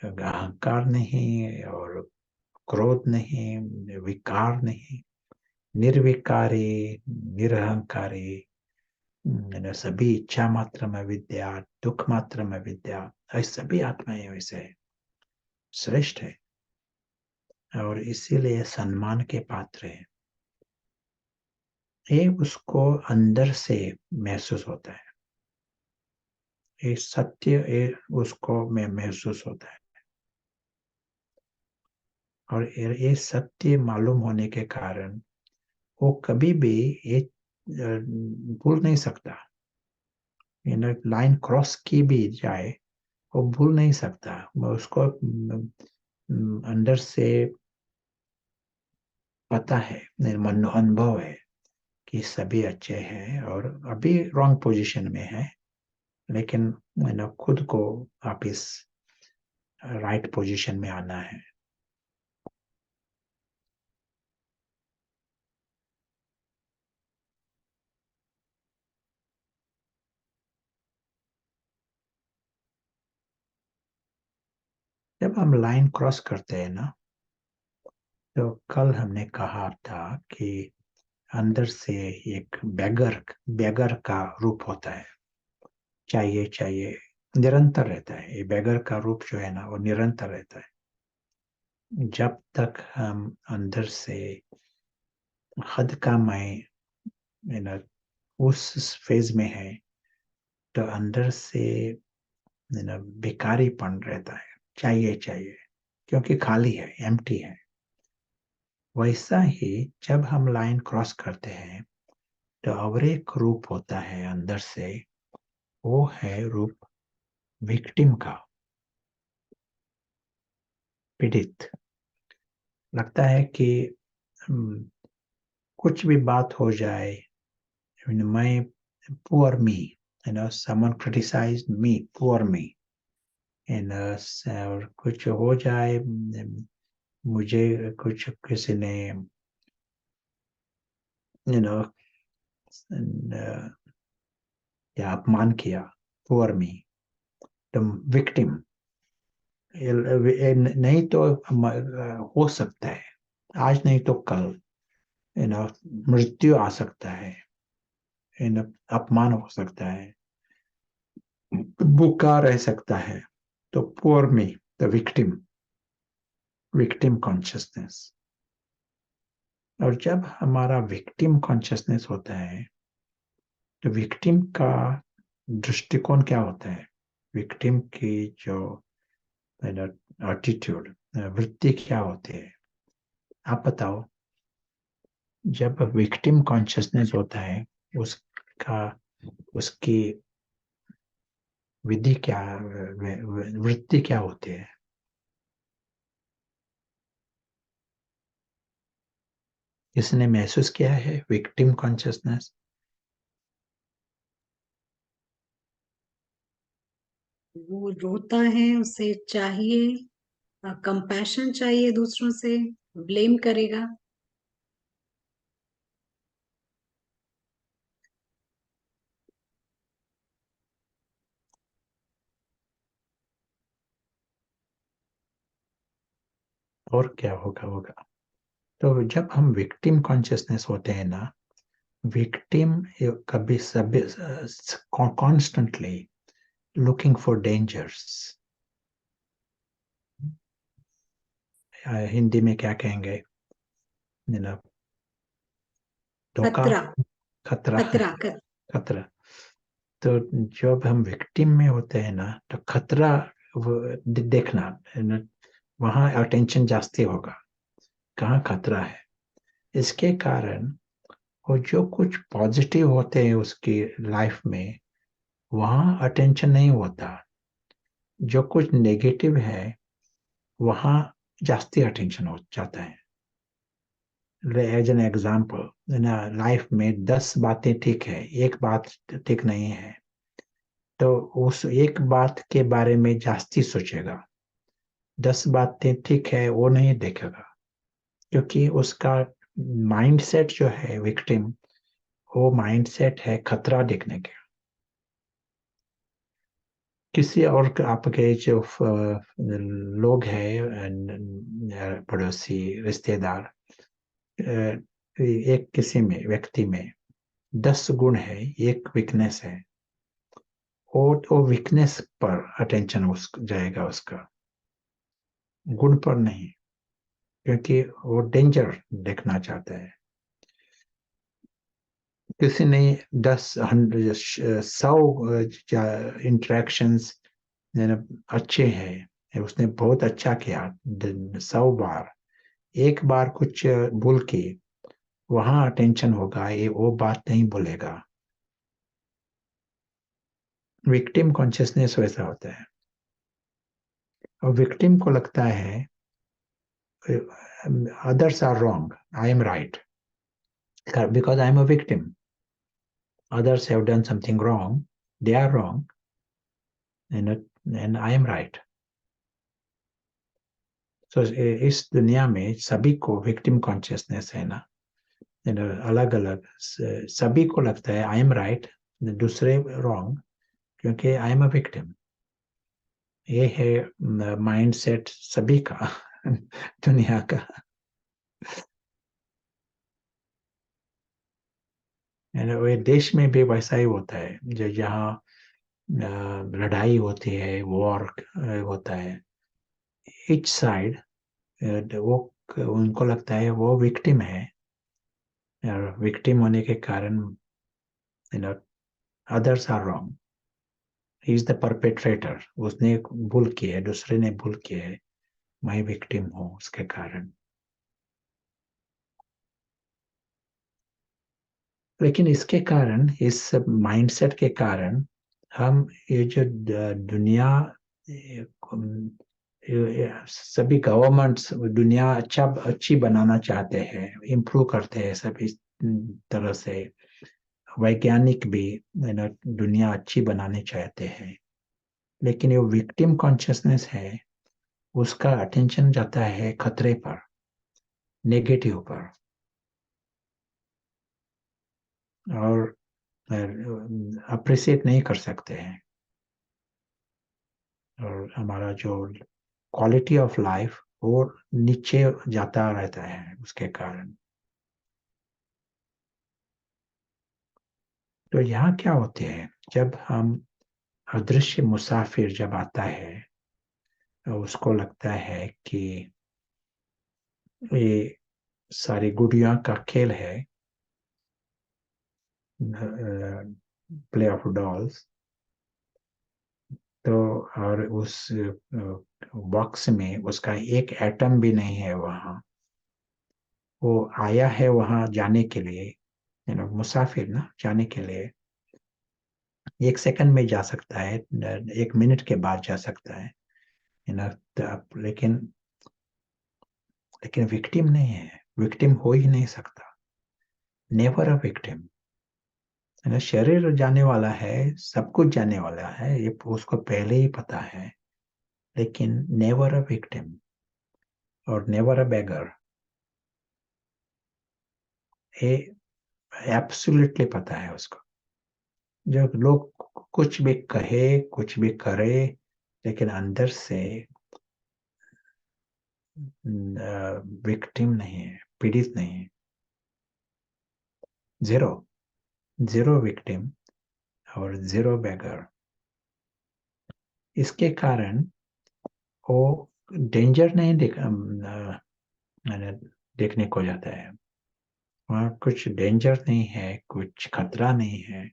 अहंकार नहीं और क्रोध नहीं, विकार नहीं, निर्विकारी, निरहंकारी, सभी इच्छा मात्र में विद्या, दुख मात्र में विद्या, सभी आत्माएं वैसे श्रेष्ठ है और इसीलिए सम्मान के पात्र है। ये उसको अंदर से महसूस होता है, ये सत्य ये उसको में महसूस होता है। और ये सत्य मालूम होने के कारण वो कभी भी ये भूल नहीं सकता। लाइन क्रॉस की भी जाए वो भूल नहीं सकता। उसको अंदर से पता है, मन अनुभव है कि सभी अच्छे हैं और अभी रॉन्ग पोजीशन में है, लेकिन खुद को वापिस राइट पोजीशन में आना है। जब हम लाइन क्रॉस करते हैं ना, तो कल हमने कहा था कि अंदर से एक बेगर का रूप होता है, चाहिए चाहिए, निरंतर रहता है। ये बेगर का रूप जो है ना वो निरंतर रहता है। जब तक हम अंदर से हद का मैं उस फेज में है, तो अंदर से बेकारीपन रहता है, चाहिए चाहिए, क्योंकि खाली है, एम्प्टी है। वैसा ही जब हम लाइन क्रॉस करते हैं तो और एक रूप होता है अंदर से, वो है रूप विक्टिम का, पीड़ित। लगता है कि कुछ भी बात हो जाए, मैं पुअर मी, someone criticized me, पुअर मी, और कुछ हो जाए, मुझे कुछ किसी ने या अपमान किया, पुअर मी, तो विक्टिम। नहीं तो हो सकता है, आज नहीं तो कल मृत्यु आ सकता है, अपमान हो सकता है, भूखा रह सकता है। तो poor me, the victim, victim consciousness. और जब हमारा विक्टिम कॉन्शियसनेस होता है तो विक्टिम का दृष्टिकोण क्या होता है, विक्टिम की जो एटीट्यूड, वृत्ति क्या होती है, आप बताओ। जब विक्टिम कॉन्शियसनेस होता है, उसका उसकी विधि क्या, वृत्ति क्या होती है? किसने महसूस किया है विक्टिम कॉन्शियसनेस? वो रोता है, उसे चाहिए कंपैशन, चाहिए दूसरों से, ब्लेम करेगा। और क्या होगा? तो जब हम विक्टिम कॉन्शियसनेस होते हैं ना, विक्टिम कभी सभी constantly looking for dangers, Hindi में क्या कहेंगे, ना, धोखा, खतरा। खतरा, खतरा खतरा। तो जब हम विक्टिम में होते हैं ना, तो खतरा देखना, वहां अटेंशन जास्ती होगा, कहाँ खतरा है। इसके कारण वो जो कुछ पॉजिटिव होते हैं उसकी लाइफ में, वहां अटेंशन नहीं होता। जो कुछ नेगेटिव है वहां जास्ती अटेंशन हो जाता है। एज एन एग्जाम्पल, ना, लाइफ में 10 बातें ठीक है, एक बात ठीक नहीं है, तो उस एक बात के बारे में जास्ती सोचेगा। 10 बातें ठीक है वो नहीं देखेगा, क्योंकि उसका माइंडसेट जो है विक्टिम, वो माइंडसेट है खतरा देखने के। किसी और आपके जो लोग हैं, पड़ोसी, रिश्तेदार, एक किसी में व्यक्ति में 10 गुण है, एक वीकनेस है, वो वीकनेस पर अटेंशन जाएगा उसका, गुण पर नहीं, क्योंकि वो डेंजर देखना चाहता है। किसी ने 10, 100 इंटरेक्शंस अच्छे हैं, उसने बहुत अच्छा किया 100 बार, एक बार कुछ भूल की, वहां अटेंशन होगा, ये वो बात नहीं बोलेगा। विक्टिम कॉन्शियसनेस वैसा होता है। और विक्टिम को लगता है others are wrong, I am right, because I am a victim, others have done something wrong, they are wrong, and I am right. So इस दुनिया में सभी को विक्टिम कॉन्शियसनेस है ना, अलग अलग, सभी को लगता है आई एम राइट, दूसरे रॉन्ग, क्योंकि आई एम अ विक्टिम। ये है माइंडसेट सभी का दुनिया का। वे देश में भी वैसा ही होता है, जो जहाँ लड़ाई होती है, वॉर होता है, ईच साइड, वो उनको लगता है वो विक्टिम है, और विक्टिम होने के कारण others are wrong, he is the perpetrator, उसने भूल की है, दूसरे ने भूल की है, मैं विक्टिम हूँ उसके कारण। लेकिन इसके कारण, इस माइंडसेट के कारण, हम ये जो दुनिया, सभी गवर्नमेंट्स दुनिया अच्छी बनाना चाहते हैं, इम्प्रूव करते हैं सभी तरह से, वैज्ञानिक भी दुनिया अच्छी बनाने चाहते हैं, लेकिन ये विक्टिम कॉन्शियसनेस है, उसका अटेंशन जाता है खतरे पर, नेगेटिव पर, और अप्रिशिएट नहीं कर सकते हैं, और हमारा जो क्वालिटी ऑफ लाइफ वो नीचे जाता रहता है उसके कारण। तो यहाँ क्या होते हैं, जब हम अदृश्य मुसाफिर जब आता है, तो उसको लगता है कि ये सारी गुड़िया का खेल है, प्ले ऑफ डॉल्स, तो और उस बॉक्स में उसका एक एटम भी नहीं है वहां। वो आया है वहां जाने के लिए, मुसाफिर ना, जाने के लिए 1 सेकंड में जा सकता है, 1 मिनट के बाद जा सकता है, लेकिन लेकिन विक्टिम नहीं है, विक्टिम हो ही नहीं सकता, नेवर अ विक्टिम। है ना, शरीर जाने वाला है, सब कुछ जाने वाला है, ये उसको पहले ही पता है, लेकिन नेवर अ विक्टिम और नेवर अ बेगर, ये एब्सोल्युटली पता है उसको। जब लोग कुछ भी कहे, कुछ भी करे, लेकिन अंदर से विक्टिम नहीं है, पीड़ित नहीं है, जीरो, जीरो विक्टिम और जीरो बेगर। इसके कारण वो डेंजर नहीं मैंने देखने को जाता है, वहाँ कुछ डेंजर नहीं है, कुछ खतरा नहीं है,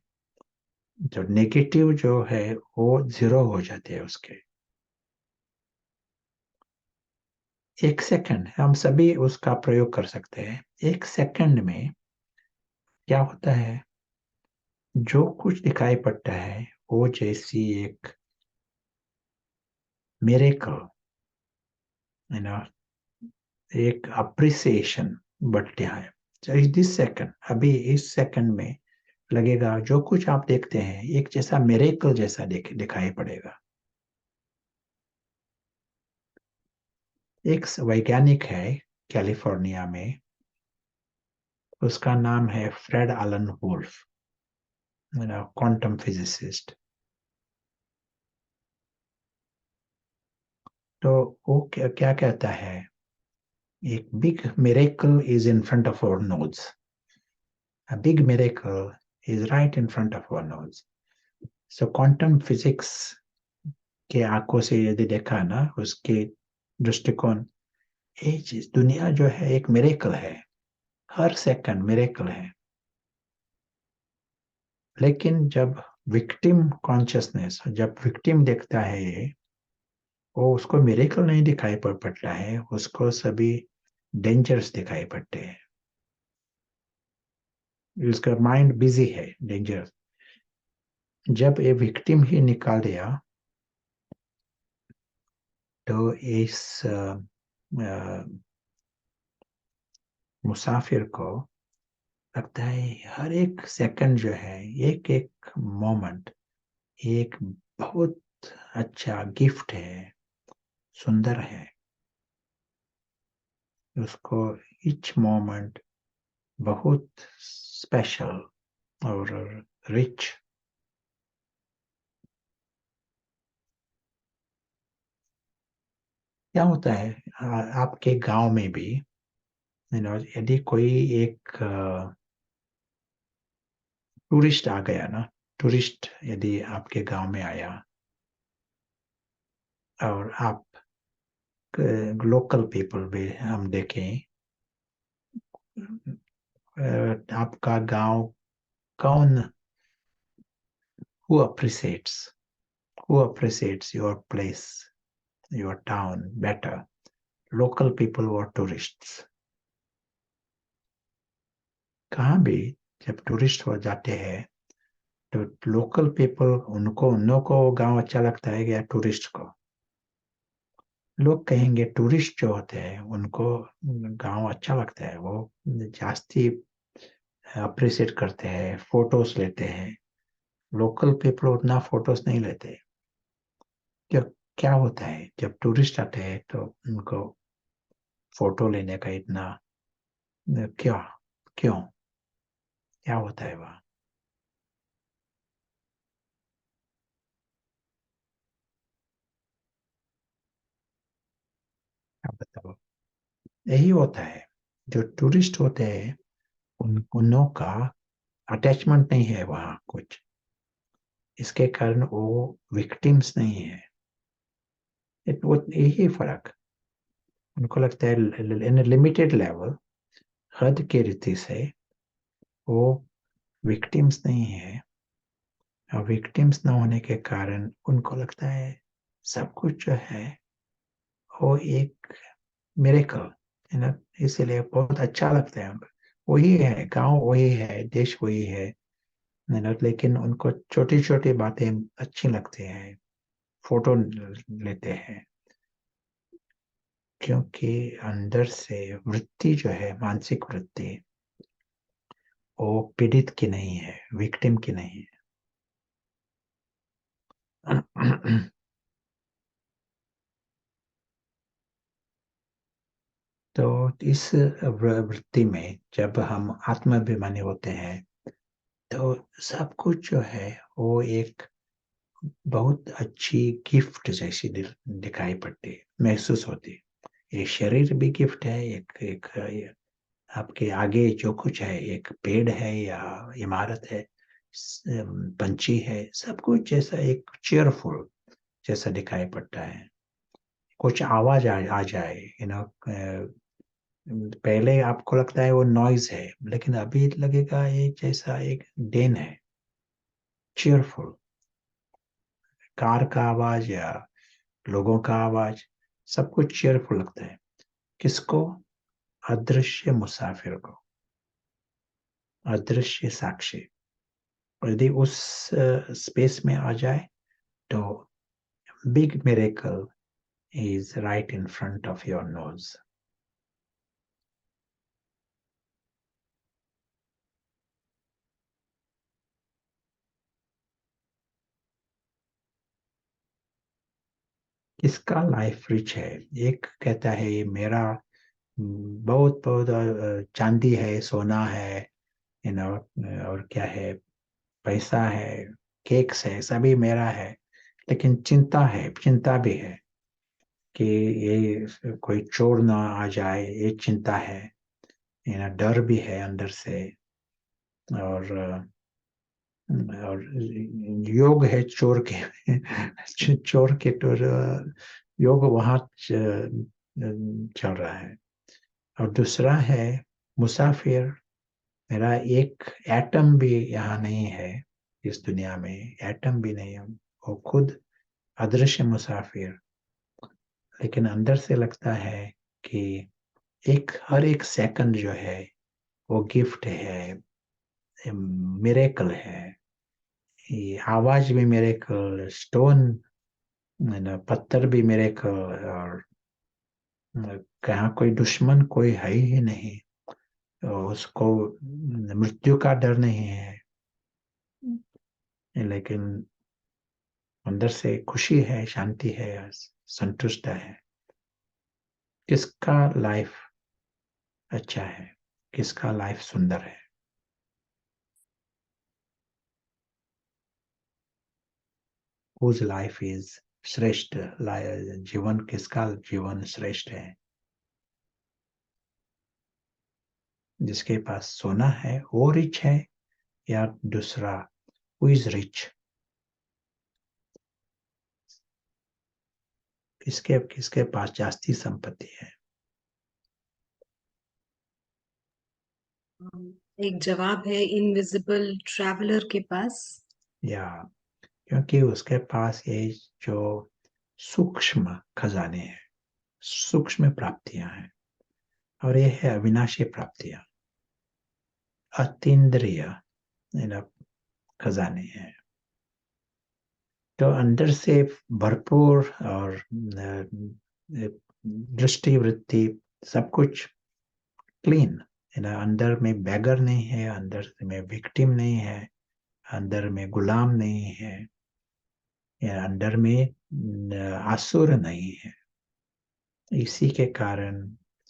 जो नेगेटिव जो है वो जीरो हो जाते हैं उसके। 1 सेकंड हम सभी उसका प्रयोग कर सकते हैं। 1 सेकंड में क्या होता है, जो कुछ दिखाई पड़ता है वो जैसी एक मिरेकल, है ना, एक अप्रिसिएशन बढ़ती है। दिस सेकंड, अभी इस सेकंड में लगेगा जो कुछ आप देखते हैं एक जैसा मिरेकल जैसा दिखाई पड़ेगा। एक वैज्ञानिक है कैलिफोर्निया में, उसका नाम है Fred Alan Wolf, quantum physicist. तो वो क्या क्या कहता है, एक big miracle is in front of our nose, a big miracle is right in front of our nose. So quantum physics के आंखों से यदि देखा ना, उसके दृष्टिकोण, ये चीज दुनिया जो है एक मिरेकल है, हर सेकंड मिरेकल है। लेकिन जब विक्टिम कॉन्शियसनेस, जब विक्टिम देखता है ये, वो उसको मिरेकल नहीं दिखाई पड़ता है, उसको सभी डेंजर्स दिखाई पड़ते हैं, उसका माइंड बिजी है डेंजर। जब ये विक्टिम ही निकाल दिया, तो इस मुसाफिर को लगता है हर एक सेकंड जो है, एक एक मोमेंट एक बहुत अच्छा गिफ्ट है, सुंदर है। उसको ईच मोमेंट बहुत स्पेशल और रिच। क्या होता है, आपके गांव में भी, यदि कोई एक टूरिस्ट आ गया ना, टूरिस्ट यदि आपके गांव में आया और आप लोकल पीपल भी हम देखें, आपका गांव कौन, who appreciates who appreciates your place, your town better, local people or tourists? कहाँ भी जब टूरिस्ट हो जाते हैं, तो लोकल पीपल, उनको उन लोगों को गांव अच्छा लगता है या टूरिस्ट को? लोग कहेंगे टूरिस्ट जो होते हैं उनको गांव अच्छा लगता है, वो जास्ती अप्रिशिएट करते हैं, फोटोज लेते हैं। लोकल पीपल उतना फोटोज नहीं लेते। क्या क्या होता है, जब टूरिस्ट आते हैं तो उनको फोटो लेने का इतना क्या, क्यों, क्या होता है वहाँ? आप बताओ। यही होता है, जो टूरिस्ट होते हैं उन का अटैचमेंट नहीं है वहाँ कुछ, इसके कारण वो विक्टिम्स नहीं है। वो यही फर्क, उनको लगता है इन लिमिटेड लेवल, हद के रीति से वो विक्टिम्स नहीं है, और विक्टिम्स ना होने के कारण उनको लगता है सब कुछ जो है वो एक मिरेकल है ना, इसलिए बहुत अच्छा लगता है। वही है, गांव वही है, देश वही है ना, लेकिन उनको छोटी छोटी बातें अच्छी लगती हैं, फोटो लेते हैं, क्योंकि अंदर से वृत्ति जो है, मानसिक वृत्ति, वो पीड़ित की नहीं है, विक्टिम की नहीं है। तो इस वृत्ति में जब हम आत्माभिमानी होते हैं तो सब कुछ जो है वो एक बहुत अच्छी गिफ्ट जैसी दिखाई पड़ती है, महसूस होती है। ये शरीर भी गिफ्ट है, एक एक आपके आगे जो कुछ है, एक पेड़ है या इमारत है, पंछी है, सब कुछ जैसा एक चेयरफुल जैसा दिखाई पड़ता है। कुछ आवाज आ जाए, पहले आपको लगता है वो नॉइज है, लेकिन अभी लगेगा ये जैसा एक देन है, चीयरफुल। कार का आवाज या लोगों का आवाज, सब कुछ चीयरफुल लगता है। किसको? अदृश्य मुसाफिर को, अदृश्य साक्षी। और यदि उस स्पेस में आ जाए तो big miracle is right in front of your nose. किसका लाइफ रिच है? एक कहता है ये मेरा बहुत बहुत चांदी है, सोना है, और क्या है, पैसा है, केक्स है, सभी मेरा है। लेकिन चिंता है, चिंता भी है कि ये कोई चोर ना आ जाए, ये चिंता है, डर भी है अंदर से। और और योग है चोर के, चोर के तो योग वहां चल रहा है। और दूसरा है मुसाफिर, मेरा एक एटम भी यहाँ नहीं है, इस दुनिया में एटम भी नहीं है, वो खुद अदृश्य मुसाफिर। लेकिन अंदर से लगता है कि एक हर एक सेकंड जो है वो गिफ्ट है, मिरेकल है। ये आवाज भी मिरेकल, स्टोन, पत्थर भी मिरेकल, और कहाँ कोई दुश्मन कोई है ही नहीं, तो उसको मृत्यु का डर नहीं है, लेकिन अंदर से खुशी है, शांति है, संतुष्ट है। किसका लाइफ अच्छा है? किसका लाइफ सुंदर है? whose life is श्रेष्ठ? जीवन किसका जीवन श्रेष्ठ है? जिसके पास सोना है वो रिच है, या दूसरा who is rich? किसके किसके पास जास्ती संपत्ति है? एक जवाब है इनविजिबल ट्रैवलर के पास। या क्योंकि उसके पास ये जो सूक्ष्म खजाने हैं, सूक्ष्म प्राप्तियां हैं, और ये है अविनाशी प्राप्तियां, अतीन्द्रिय खजाने हैं। तो अंदर से भरपूर, और दृष्टि वृत्ति, सब कुछ क्लीन, अंदर में बैगर नहीं है, अंदर में विक्टिम नहीं है, अंदर में गुलाम नहीं है, या अंदर में आसुर नहीं है। इसी के कारण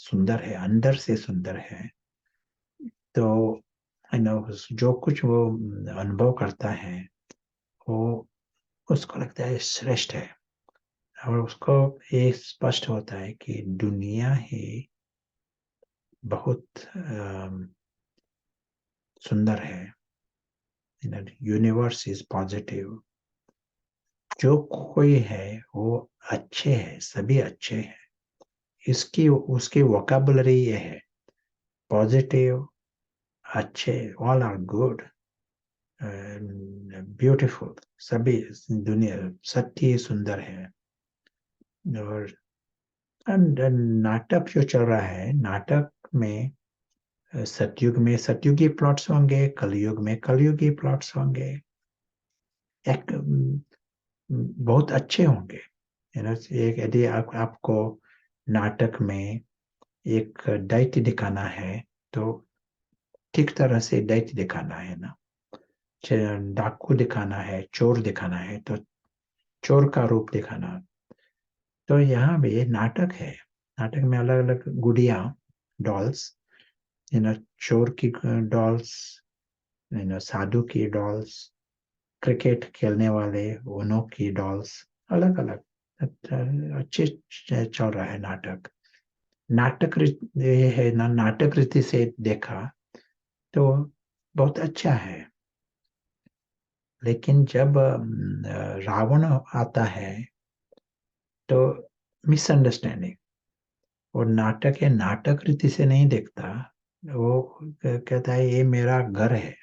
सुंदर है, अंदर से सुंदर है। तो जो कुछ वो अनुभव करता है वो उसको लगता है श्रेष्ठ है, और उसको ये स्पष्ट होता है कि दुनिया ही बहुत सुंदर है, यूनिवर्स इज पॉजिटिव। जो कोई है वो अच्छे है, सभी अच्छे हैं। इसकी उसकी वोकैबुलरी ये है, पॉजिटिव, अच्छे, ऑल आर गुड, ब्यूटीफुल, सभी दुनिया सत्य सुंदर है। और नाटक जो चल रहा है, नाटक में सतयुग में सतयुगी प्लॉट्स होंगे, कलयुग में कलयुगी प्लॉट्स होंगे। एक बहुत अच्छे होंगे। एक यदि आपको नाटक में एक दैत्य दिखाना है तो ठीक तरह से दैत्य दिखाना है ना। डाकू दिखाना है, चोर दिखाना है तो चोर का रूप दिखाना। तो यहाँ भी नाटक है, नाटक में अलग अलग गुड़िया, डॉल्स, चोर की डॉल्स, साधु की डॉल्स, क्रिकेट खेलने वाले उनो की डॉल्स, अलग अलग अच्छे चल रहा है नाटक। नाटक ये है ना, नाटक रीति से देखा तो बहुत अच्छा है। लेकिन जब रावण आता है तो मिसअंडरस्टैंडिंग, और नाटक है नाटक रीति से नहीं देखता। वो कहता है ये मेरा घर है,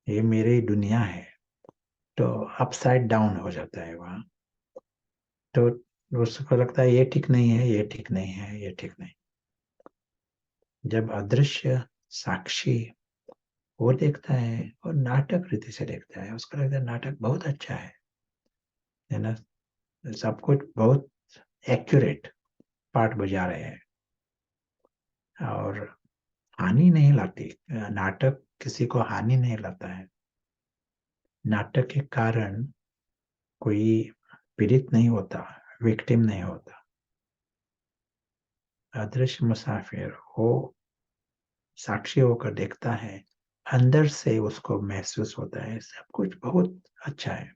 ये मेरी दुनिया है, तो अपसाइड डाउन हो जाता है वहाँ। तो उसको लगता है ये ठीक नहीं है, ये ठीक नहीं है, ये ठीक नहीं। जब अदृश्य साक्षी वो देखता है और नाटक रीति से देखता है, उसको लगता है नाटक बहुत अच्छा है ना, सब कुछ बहुत एक्यूरेट पार्ट बजा रहे हैं और हानि नहीं लाती। नाटक किसी को हानि नहीं लाता है। नाटक के कारण कोई पीड़ित नहीं होता, विक्टिम नहीं होता। अदृश्य मुसाफिर वो साक्षी होकर देखता है, अंदर से उसको महसूस होता है सब कुछ बहुत अच्छा है,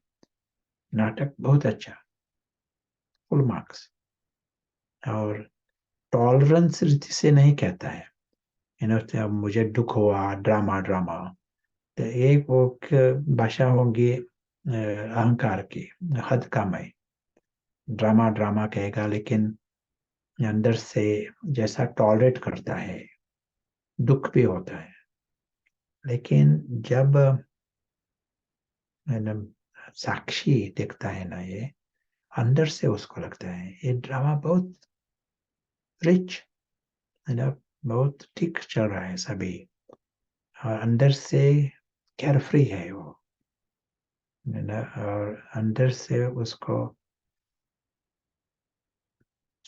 नाटक बहुत अच्छा, फुल मार्क्स। और टॉलरेंस रीति से नहीं कहता है, मुझे दुख हुआ, ड्रामा ड्रामा। तो एक वो भाषा होगी अहंकार की, हद का मैं, ड्रामा ड्रामा कहेगा लेकिन अंदर से जैसा टॉलरेट करता है, दुख भी होता है। लेकिन जब साक्षी देखता है ना, ये अंदर से उसको लगता है ये ड्रामा बहुत रिच है ना, बहुत ठीक चल रहा है सभी, और अंदर से केयरफ्री है वो, है ना। और अंदर से उसको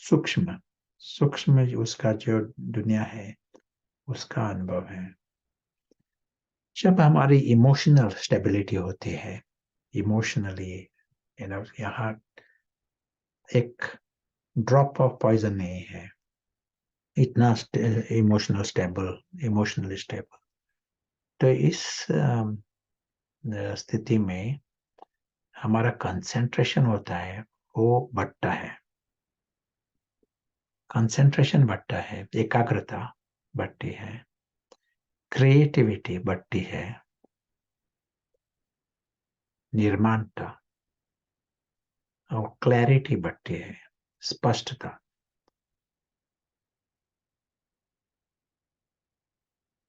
सूक्ष्म सूक्ष्म उसका जो दुनिया है उसका अनुभव है। जब हमारी इमोशनल स्टेबिलिटी होती है, इमोशनली यहाँ एक ड्रॉप ऑफ पॉइजन नहीं है, इतना इमोशनल स्टेबल, इमोशनली स्टेबल। तो इस स्थिति में हमारा कंसंट्रेशन होता है वो बढ़ता है, कंसंट्रेशन बढ़ता है, एकाग्रता बढ़ती है, क्रिएटिविटी बढ़ती है, निर्माणता और क्लैरिटी बढ़ती है, स्पष्टता।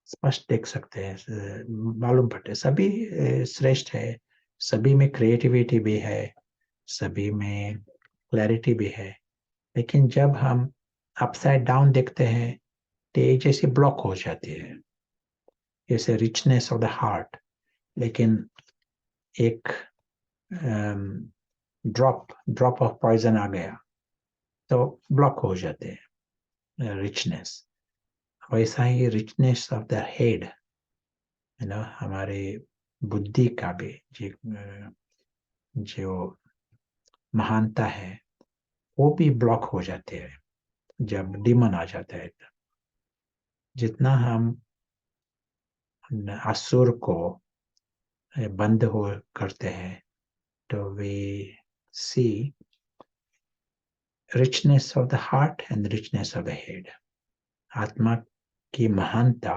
स्पष्ट देख सकते हैं, मालूम पड़ते हैं, सभी श्रेष्ठ है, सभी में क्रिएटिविटी भी है, सभी में क्लैरिटी भी है। लेकिन जब हम अपसाइड डाउन देखते हैं तो ये जैसे ब्लॉक हो जाती है, जैसे रिचनेस ऑफ द हार्ट। लेकिन एक ड्रॉप ड्रॉप ऑफ पॉइजन आ गया तो ब्लॉक हो जाते हैं रिचनेस। वैसा ही रिचनेस ऑफ द हेड, हमारे बुद्धि का भी जो महानता है वो भी ब्लॉक हो जाते हैं जब डिमन आ जाता है। जितना हम असुर को बंद हो करते हैं तो we see richness of the heart and richness of the head। आत्मा की महानता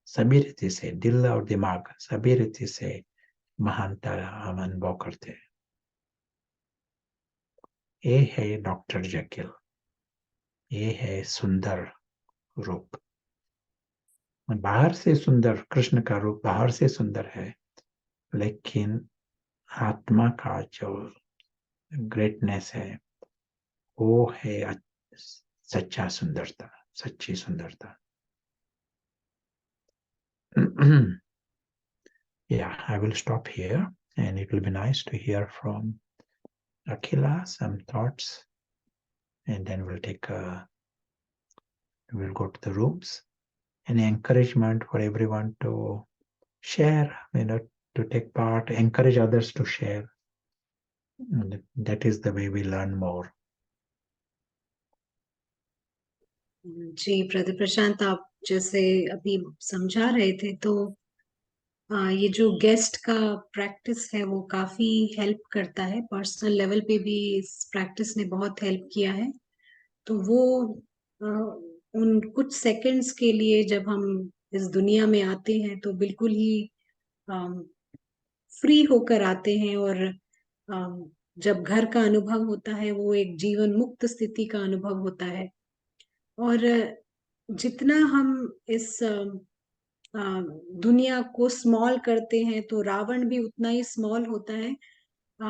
सभी रीति से, दिल और दिमाग सभी रीति से महानता हम अनुभव करते हैं। ये है डॉक्टर जकील, ये है सुंदर रूप। बाहर से सुंदर, कृष्ण का रूप बाहर से सुंदर है, लेकिन आत्मा का जो ग्रेटनेस है वो है सच्चा सुंदरता, सच्ची सुंदरता. Yeah, I will stop here, and it will be nice to hear from Akhila some thoughts, and then we'll go to the rooms. Any encouragement for everyone to share, to take part, encourage others to share. And that is the way we learn more. जी brother Prashant, आप जैसे अभी समझा रहे थे तो ये जो गेस्ट का प्रैक्टिस है वो काफी हेल्प करता है. पर्सनल लेवल पे भी इस प्रैक्टिस ने बहुत हेल्प किया है. तो वो अ, उन कुछ सेकंड्स के लिए जब हम इस दुनिया में आते हैं तो बिल्कुल ही फ्री होकर आते हैं. और जब घर का अनुभव होता है वो एक जीवन मुक्त स्थिति का अनुभव होता है. और जितना हम इस दुनिया को स्मॉल करते हैं तो रावण भी उतना ही स्मॉल होता है. अ,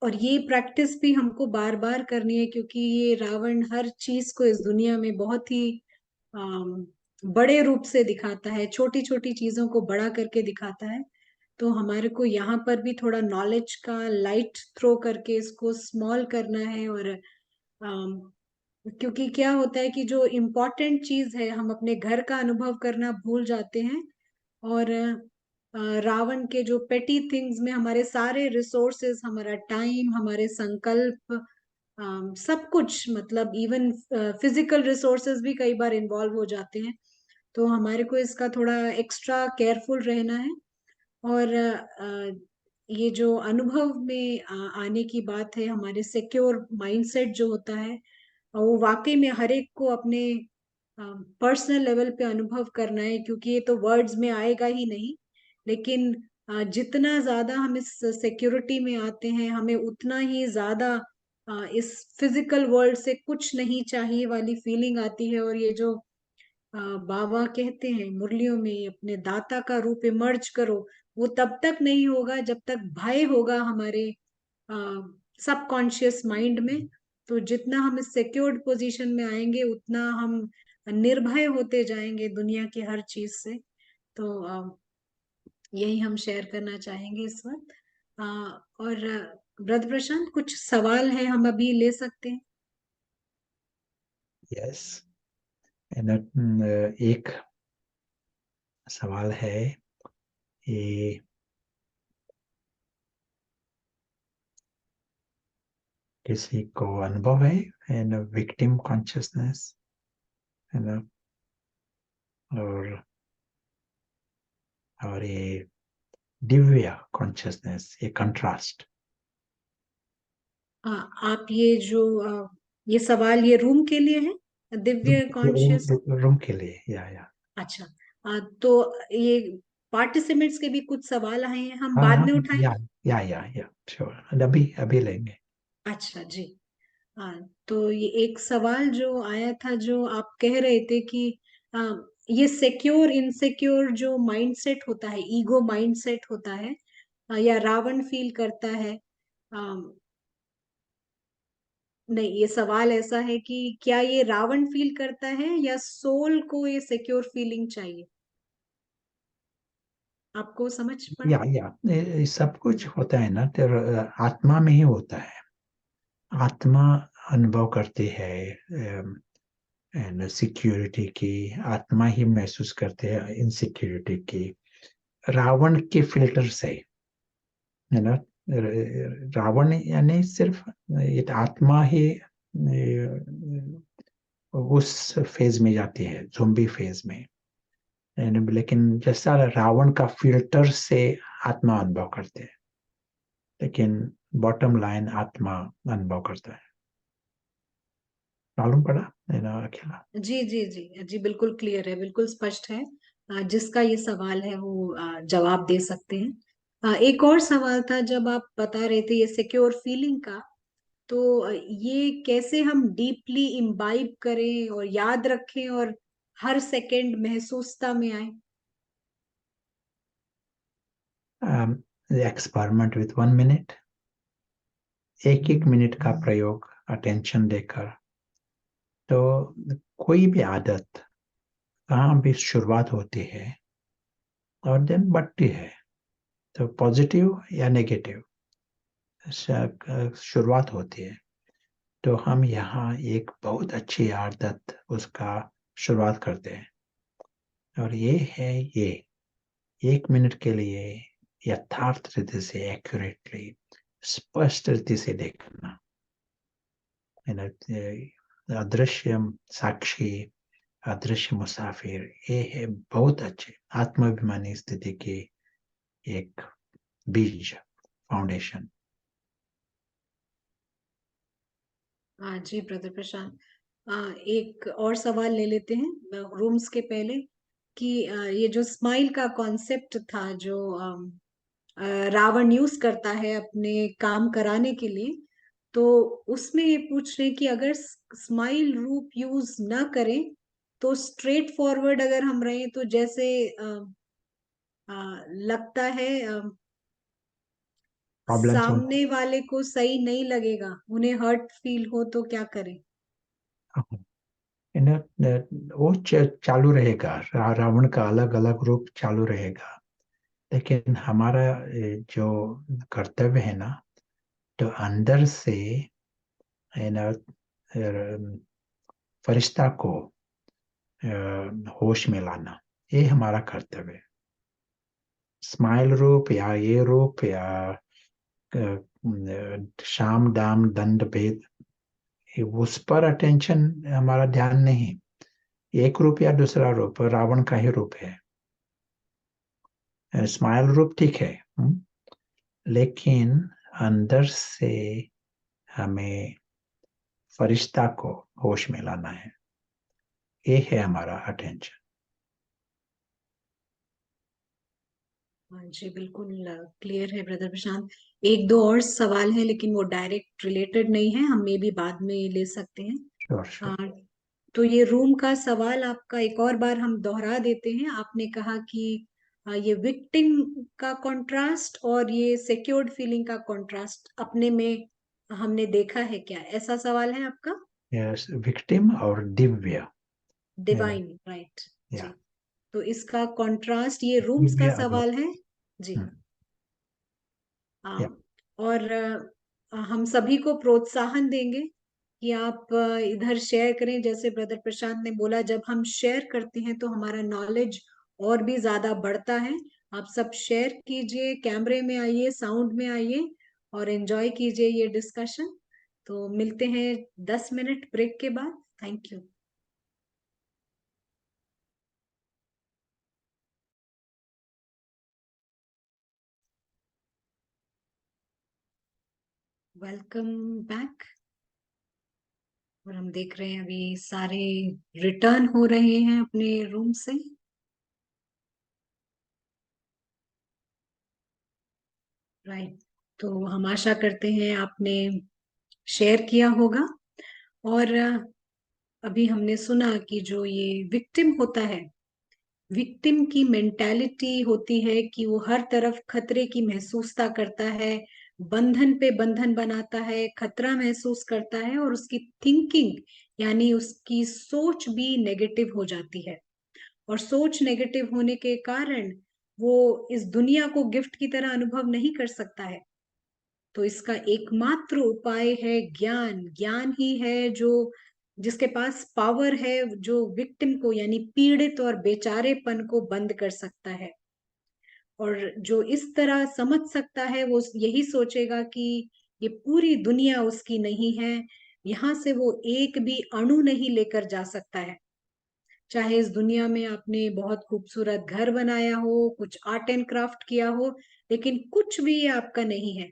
और ये प्रैक्टिस भी हमको बार बार करनी है क्योंकि ये रावण हर चीज को इस दुनिया में बहुत ही बड़े रूप से दिखाता है, छोटी छोटी चीजों को बड़ा करके दिखाता है. तो हमारे को यहाँ पर भी थोड़ा नॉलेज का लाइट थ्रो करके इसको स्मॉल करना है. और क्योंकि क्या होता है कि जो इम्पोर्टेंट चीज है हम अपने घर का अनुभव करना भूल जाते हैं. और रावण के जो पेटी थिंग्स में हमारे सारे रिसोर्सेज, हमारा टाइम, हमारे संकल्प, सब कुछ, मतलब इवन फिजिकल रिसोर्सेज भी कई बार इन्वॉल्व हो जाते हैं. तो हमारे को इसका थोड़ा एक्स्ट्रा केयरफुल रहना है. और ये जो अनुभव में आने की बात है, हमारे सिक्योर माइंडसेट जो होता है वो वाकई में हर एक को अपने पर्सनल लेवल पे अनुभव करना है. क्योंकि ये तो वर्ड्स में आएगा ही नहीं, लेकिन जितना ज्यादा हम इस सिक्योरिटी में आते हैं हमें उतना ही ज्यादा इस फिजिकल वर्ल्ड से कुछ नहीं चाहिए वाली फीलिंग आती है. और ये जो बाबा कहते हैं मुरलियों में, अपने दाता का रूप इमर्ज करो, वो तब तक नहीं होगा जब तक भय होगा हमारे सबकॉन्शियस माइंड में. तो जितना हम इस सिक्योर्ड पोजीशन में आएंगे उतना हम निर्भय होते जाएंगे दुनिया की हर चीज से. तो यही हम शेयर करना चाहेंगे इस वक्त. और ब्रद प्रशांत, कुछ सवाल है हम अभी ले सकते हैं. Yes. एक सवाल है, ये किसी को अनुभव है विक्टिम कॉन्शियसनेस, है ना, और ये दिव्य कॉन्शियसनेस, ये कंट्रास्ट. आप ये जो ये सवाल ये रूम के लिए है, दिव्य कॉन्शियस. रूम के लिए, या. अच्छा. तो ये पार्टिसिपेंट्स के भी कुछ सवाल आए हैं, हम हाँ बाद हाँ, में उठाएंगे. या श्योर, अभी अभी लेंगे. अच्छा जी. हाँ. तो ये एक सवाल जो आया था, जो आप कह रहे थे कि आ, ये सिक्योर इनसिक्योर जो माइंडसेट होता है, ईगो माइंडसेट होता है, या रावण फील करता है. आ, नहीं, ये सवाल ऐसा है कि क्या ये रावण फील करता है या सोल को ये सिक्योर फीलिंग चाहिए. आपको समझ पड़ा. या ये सब कुछ होता है ना, तो आत्मा में ही होता है. आत्मा अनुभव करती है सिक्योरिटी की, आत्मा ही महसूस करते हैं इनसिक्योरिटी की, रावण के फिल्टर से, है ना. रावण यानी सिर्फ ये आत्मा ही उस फेज में जाती है, ज़ोंबी फेज में. लेकिन जैसा रावण का फिल्टर से आत्मा अनुभव करते हैं, लेकिन बॉटम लाइन आत्मा अनुभव करता है. मालूम पड़ा, है ना अखिला? जी जी जी जी, बिल्कुल क्लियर है, बिल्कुल स्पष्ट है. जिसका ये सवाल है वो जवाब दे सकते हैं. एक और सवाल था जब आप बता रहे थे ये सिक्योर फीलिंग का. तो ये कैसे हम डीपली इम्बाइब करें और याद रखें और हर सेकंड महसूसता में आए. एक्सपेरिमेंट विथ 1 मिनट, एक मिनट का प्रयोग अटेंशन देकर। तो कोई भी आदत कहाँ भी शुरुआत होती है और देन बढ़ती है, तो पॉजिटिव या नेगेटिव शुरुआत होती है। तो हम यहाँ एक बहुत अच्छी आदत उसका शुरुआत करते हैं, और ये है ये 1 मिनट के लिए यथार्थ रीति से, एक्यूरेटली, स्पष्ट रीति से देखना, अदृश्य साक्षी, अदृश्य मुसाफिर, ये है बहुत अच्छे आत्माभिमानी स्थिति की एक बीज, फाउंडेशन। हाँ जी ब्रदर प्रशांत, एक और सवाल ले लेते हैं रूम्स के पहले कि ये जो स्माइल का कॉन्सेप्ट था जो रावण यूज करता है अपने काम कराने के लिए, तो उसमें ये पूछ रहे हैं कि अगर स्माइल रूप यूज ना करें तो स्ट्रेट फॉरवर्ड अगर हम रहें तो जैसे लगता है प्रॉब्लम्स होना, सामने वाले को सही नहीं लगेगा, उन्हें हर्ट फील हो तो क्या करें? वो चालू रहेगा, रावण का अलग अलग रूप चालू रहेगा, लेकिन हमारा जो कर्तव्य है ना, तो अंदर से है ना, फरिश्ता को होश में लाना, ये हमारा कर्तव्य है। स्माइल रूप या ये रूप या शाम दाम दंड भेद, उस पर अटेंशन, हमारा ध्यान नहीं। एक रूप या दूसरा रूप रावण का ही रूप है, स्माइल रूप ठीक है, लेकिन अंदर से हमें फरिश्ता को होश में लाना है, ये है हमारा अटेंशन। हाँ जी, बिल्कुल क्लियर है ब्रदर प्रशांत। एक दो और सवाल है लेकिन वो डायरेक्ट रिलेटेड नहीं है, हम मे भी बाद में ले सकते हैं। Sure sure. हाँ, तो ये रूम का सवाल आपका एक और बार हम दोहरा देते हैं। आपने कहा कि ये विक्टिम का कॉन्ट्रास्ट और ये सिक्योर्ड फीलिंग का कॉन्ट्रास्ट अपने में हमने देखा है क्या, ऐसा सवाल है आपका? यस, विक्टिम और दिव्य, है ना? डिवाइन, राइट जी। या तो इसका कॉन्ट्रास्ट ये रूम्स का दिव्य अदो, सवाल है जी। या और हम सभी को प्रोत्साहन देंगे कि आप इधर शेयर करें। जैसे ब्रदर प्रशांत ने बोला, जब हम शेयर करते हैं तो हमारा नॉलेज और भी ज्यादा बढ़ता है। आप सब शेयर कीजिए, कैमरे में आइए, साउंड में आइए और एंजॉय कीजिए ये डिस्कशन। तो मिलते हैं 10 मिनट ब्रेक के बाद। Thank you. Welcome back. और हम देख रहे हैं अभी सारे रिटर्न हो रहे हैं अपने रूम से। राइट, तो हम आशा करते हैं आपने शेयर किया होगा। और अभी हमने सुना कि जो ये विक्टिम होता है, विक्टिम की मेंटालिटी होती है कि वो हर तरफ खतरे की महसूसता करता है, बंधन पे बंधन बनाता है, खतरा महसूस करता है, और उसकी थिंकिंग यानी उसकी सोच भी नेगेटिव हो जाती है। और सोच नेगेटिव होने के कारण वो इस दुनिया को गिफ्ट की तरह अनुभव नहीं कर सकता है। तो इसका एकमात्र उपाय है ज्ञान। ज्ञान ही है जो, जिसके पास पावर है, जो विक्टिम को यानी पीड़ित और बेचारेपन को बंद कर सकता है। और जो इस तरह समझ सकता है वो यही सोचेगा कि ये पूरी दुनिया उसकी नहीं है, यहाँ से वो एक भी अणु नहीं लेकर जा सकता है। चाहे इस दुनिया में आपने बहुत खूबसूरत घर बनाया हो, कुछ आर्ट एंड क्राफ्ट किया हो, लेकिन कुछ भी ये आपका नहीं है।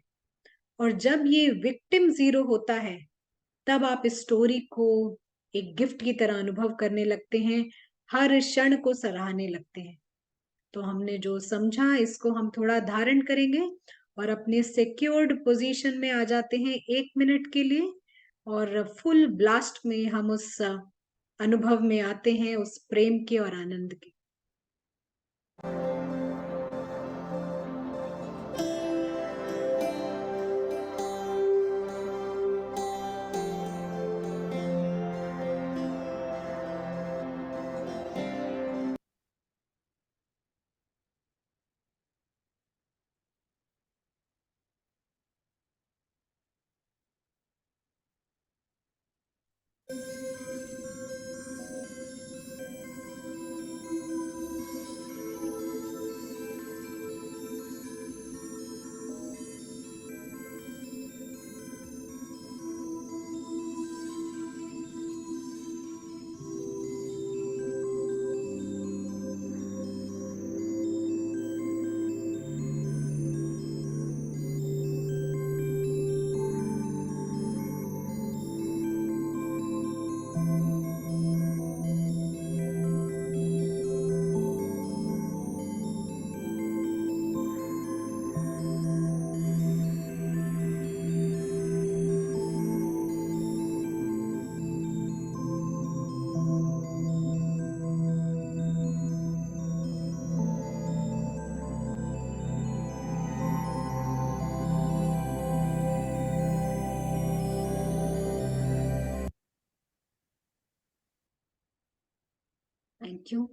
और जब ये विक्टिम जीरो होता है, तब आप इस स्टोरी को एक गिफ्ट की तरह अनुभव करने लगते हैं, हर क्षण को सराहने लगते हैं। तो हमने जो समझा इसको हम थोड़ा धारण करेंगे और अपने सिक्योर्ड पोजीशन में आ जाते हैं 1 मिनट के लिए, और फुल ब्लास्ट में हम उस अनुभव में आते हैं, उस प्रेम के और आनंद के। Thank you.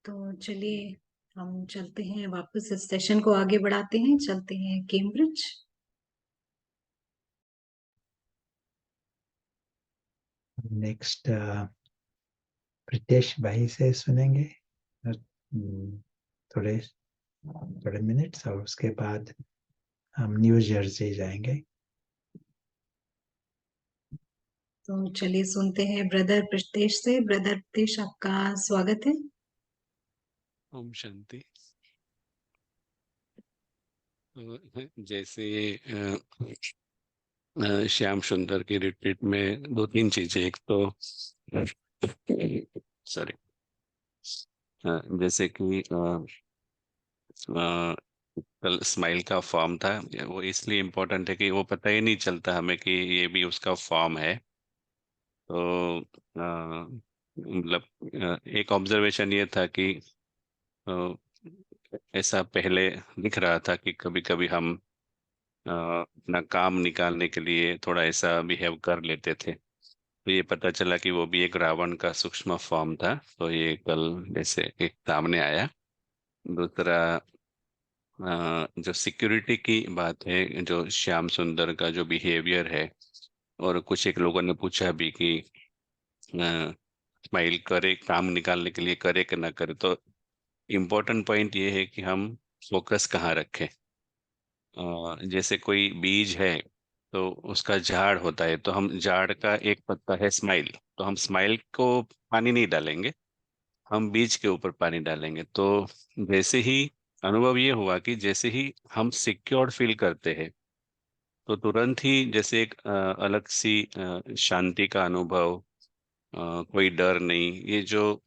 तो चलिए हम चलते हैं वापस, इस सेशन को आगे बढ़ाते हैं, चलते हैं कैम्ब्रिज। नेक्स्ट प्रीतेश भाई से सुनेंगे थोड़े थोड़े मिनट्स, और उसके बाद हम न्यू जर्सी जाएंगे। तो चलिए सुनते हैं ब्रदर प्रीतेश से। ब्रदर प्रीतेश, आपका स्वागत है। ओम शांति। जैसे श्याम सुंदर की रिट्रीट में दो तीन चीजें, एक तो सॉरी, जैसे कि कल स्माइल का फॉर्म था, वो इसलिए इम्पोर्टेंट है कि वो पता ही नहीं चलता हमें कि ये भी उसका फॉर्म है। तो मतलब एक ऑब्जर्वेशन ये था कि अ, ऐसा पहले दिख रहा था कि कभी कभी हम अपना काम निकालने के लिए थोड़ा ऐसा बिहेव कर लेते थे। तो ये पता चला कि वो भी एक रावण का सूक्ष्म फॉर्म था। तो ये कल जैसे एक सामने आया। दूसरा, जो सिक्योरिटी की बात है, जो श्याम सुंदर का जो बिहेवियर है, और कुछ एक लोगों ने पूछा भी कि स्माइल करे काम निकालने के लिए, करे कि ना करे। तो इम्पोर्टेंट पॉइंट ये है कि हम फोकस कहाँ रखें। जैसे कोई बीज है तो उसका झाड़ होता है, तो हम झाड़ का एक पत्ता है स्माइल, तो हम स्माइल को पानी नहीं डालेंगे, हम बीज के ऊपर पानी डालेंगे। तो जैसे ही अनुभव ये हुआ कि जैसे ही हम सिक्योर फील करते हैं, तो तुरंत ही जैसे एक अलग सी शांति का अनुभव, कोई डर नहीं, ये जो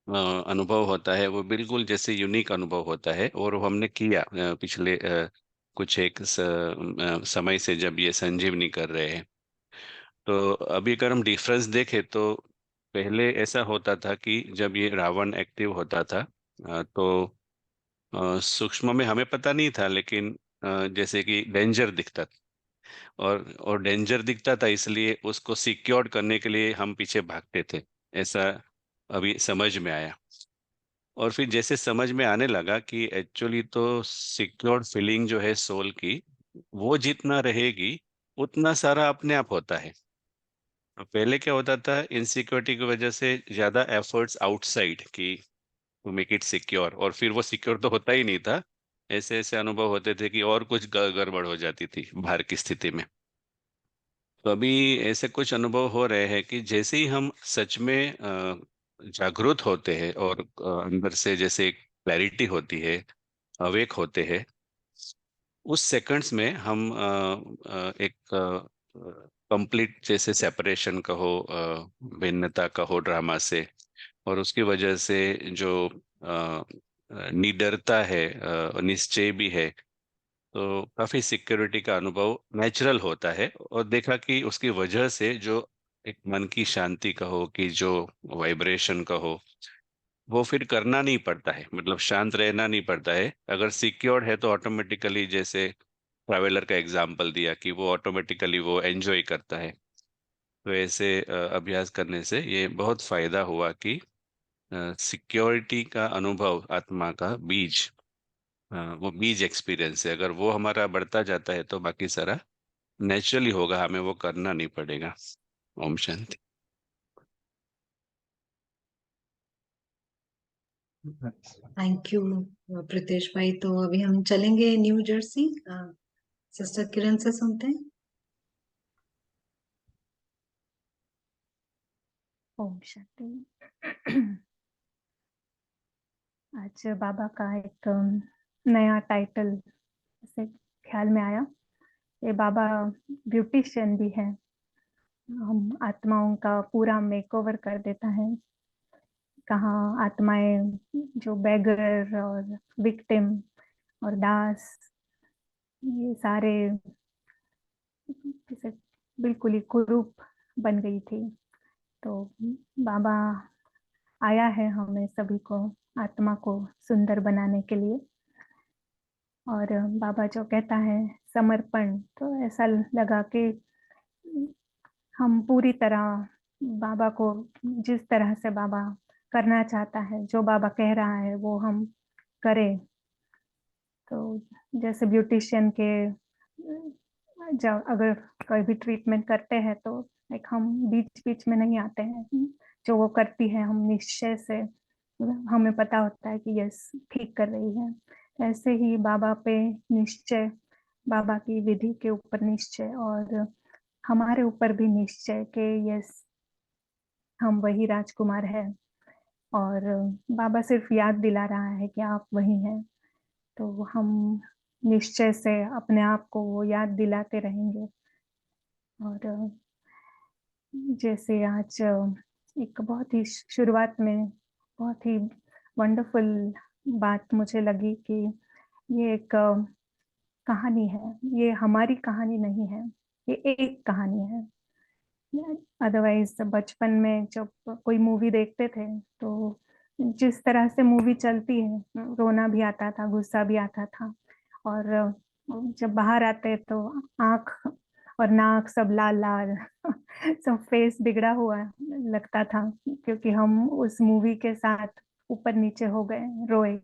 अनुभव होता है वो बिल्कुल जैसे यूनिक अनुभव होता है। और वो हमने किया पिछले कुछ एक समय से जब ये संजीवनी कर रहे हैं। तो अभी अगर हम डिफरेंस देखें तो पहले ऐसा होता था कि जब ये रावण एक्टिव होता था तो सूक्ष्म में हमें पता नहीं था, लेकिन जैसे कि डेंजर दिखता था, और डेंजर दिखता था इसलिए उसको सिक्योर करने के लिए हम पीछे भागते थे। ऐसा अभी समझ में आया। और फिर जैसे समझ में आने लगा कि एक्चुअली तो सिक्योर फीलिंग जो है सोल की, वो जितना रहेगी उतना सारा अपने आप होता है। पहले क्या होता था, इनसिक्योरिटी की वजह से ज्यादा एफर्ट्स आउटसाइड की टू मेक इट सिक्योर, और फिर वो सिक्योर तो होता ही नहीं था। ऐसे ऐसे अनुभव होते थे कि और कुछ गड़बड़ हो जाती थी बाहर की स्थिति में। तो अभी ऐसे कुछ अनुभव हो रहे हैं कि जैसे ही हम सच में जागरूक होते हैं और अंदर से जैसे क्लैरिटी होती है, अवेक होते हैं, उस सेकंड्स में हम एक कंप्लीट जैसे सेपरेशन कहो, भिन्नता कहो ड्रामा से, और उसकी वजह से जो निडरता है, निश्चय भी है, तो काफी सिक्योरिटी का अनुभव नेचुरल होता है। और देखा कि उसकी वजह से जो एक मन की शांति कहो कि जो वाइब्रेशन कहो, वो फिर करना नहीं पड़ता है, मतलब शांत रहना नहीं पड़ता है। अगर सिक्योर्ड है तो ऑटोमेटिकली, जैसे ट्रैवलर का एग्जांपल दिया, कि वो ऑटोमेटिकली वो एंजॉय करता है। तो ऐसे अभ्यास करने से ये बहुत फायदा हुआ कि सिक्योरिटी का अनुभव, आत्मा का बीज, वो बीज एक्सपीरियंस है। अगर वो हमारा बढ़ता जाता है तो बाकी सारा नेचुरली होगा, हमें वो करना नहीं पड़ेगा। ओम शांति। थैंक यू प्रीतेश भाई। तो अभी हम चलेंगे न्यू जर्सी, सिस्टर किरण से सुनते हैं। ओम शांति। आज बाबा का एक नया टाइटल से ख्याल में आया। ये बाबा ब्यूटिशियन भी है, हम आत्माओं का पूरा मेकओवर कर देता है। कहाँ आत्माएं जो बेगर और विक्टिम और दास, ये सारे जैसे बिल्कुल ही कुरूप बन गई थी। तो बाबा आया है हमें सभी को आत्मा को सुंदर बनाने के लिए। और बाबा जो कहता है समर्पण, तो ऐसा लगा कि हम पूरी तरह बाबा को, जिस तरह से बाबा करना चाहता है, जो बाबा कह रहा है वो हम करें। तो जैसे ब्यूटिशियन के जब अगर कोई भी ट्रीटमेंट करते हैं तो लाइक हम बीच बीच में नहीं आते हैं, जो वो करती है हम निश्चय से, हमें पता होता है कि यस ठीक कर रही है। ऐसे ही बाबा पे निश्चय, बाबा की विधि के ऊपर निश्चय, और हमारे ऊपर भी निश्चय के यस हम वही राजकुमार हैं, और बाबा सिर्फ याद दिला रहा है कि आप वही हैं। तो हम निश्चय से अपने आप को वो याद दिलाते रहेंगे। और जैसे आज एक बहुत ही शुरुआत में बहुत ही वंडरफुल बात मुझे लगी कि ये एक कहानी है, ये हमारी कहानी नहीं है, ये एक कहानी है। अदरवाइज बचपन में जब कोई मूवी देखते थे तो जिस तरह से मूवी चलती है, रोना भी आता था, गुस्सा भी आता था, और जब बाहर आते तो आंख और नाक सब लाल लाल सब फेस बिगड़ा हुआ लगता था, क्योंकि हम उस मूवी के साथ ऊपर नीचे हो गए, रोए।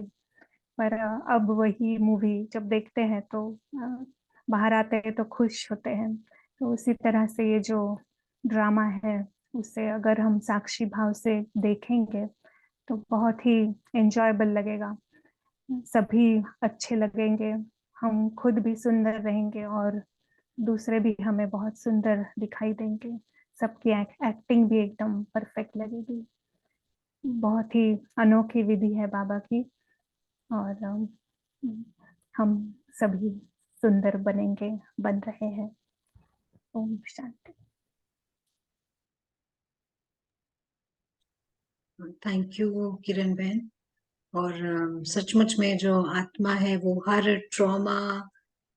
पर अब वही मूवी जब देखते हैं तो बाहर आते हैं तो खुश होते हैं। तो उसी तरह से ये जो ड्रामा है उसे अगर हम साक्षी भाव से देखेंगे तो बहुत ही एंजॉयबल लगेगा, सभी अच्छे लगेंगे, हम खुद भी सुंदर रहेंगे और दूसरे भी हमें बहुत सुंदर दिखाई देंगे, सबकी एक्टिंग भी एकदम परफेक्ट लगेगी। बहुत ही अनोखी विधि है बाबा की, और हम सभी सुंदर बनेंगे, बन रहे हैं। ओम शांति। थैंक यू किरण बहन। और सचमुच में जो आत्मा है वो हर ट्रॉमा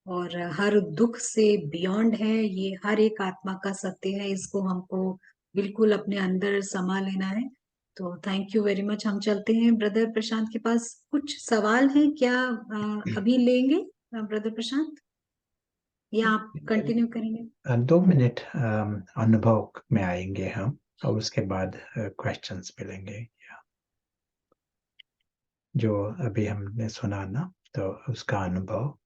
और हर दुख से बियॉन्ड है, ये हर एक आत्मा का सत्य है, इसको हमको बिल्कुल अपने अंदर समा लेना है। तो थैंक यू वेरी मच। हम चलते हैं ब्रदर प्रशांत के पास। कुछ सवाल है क्या अभी लेंगे ब्रदर प्रशांत, या आप कंटिन्यू करेंगे? 2 मिनट अनुभव में आएंगे हम, और उसके बाद क्वेश्चंस मिलेंगे। जो अभी हमने सुना ना, तो उसका अनुभव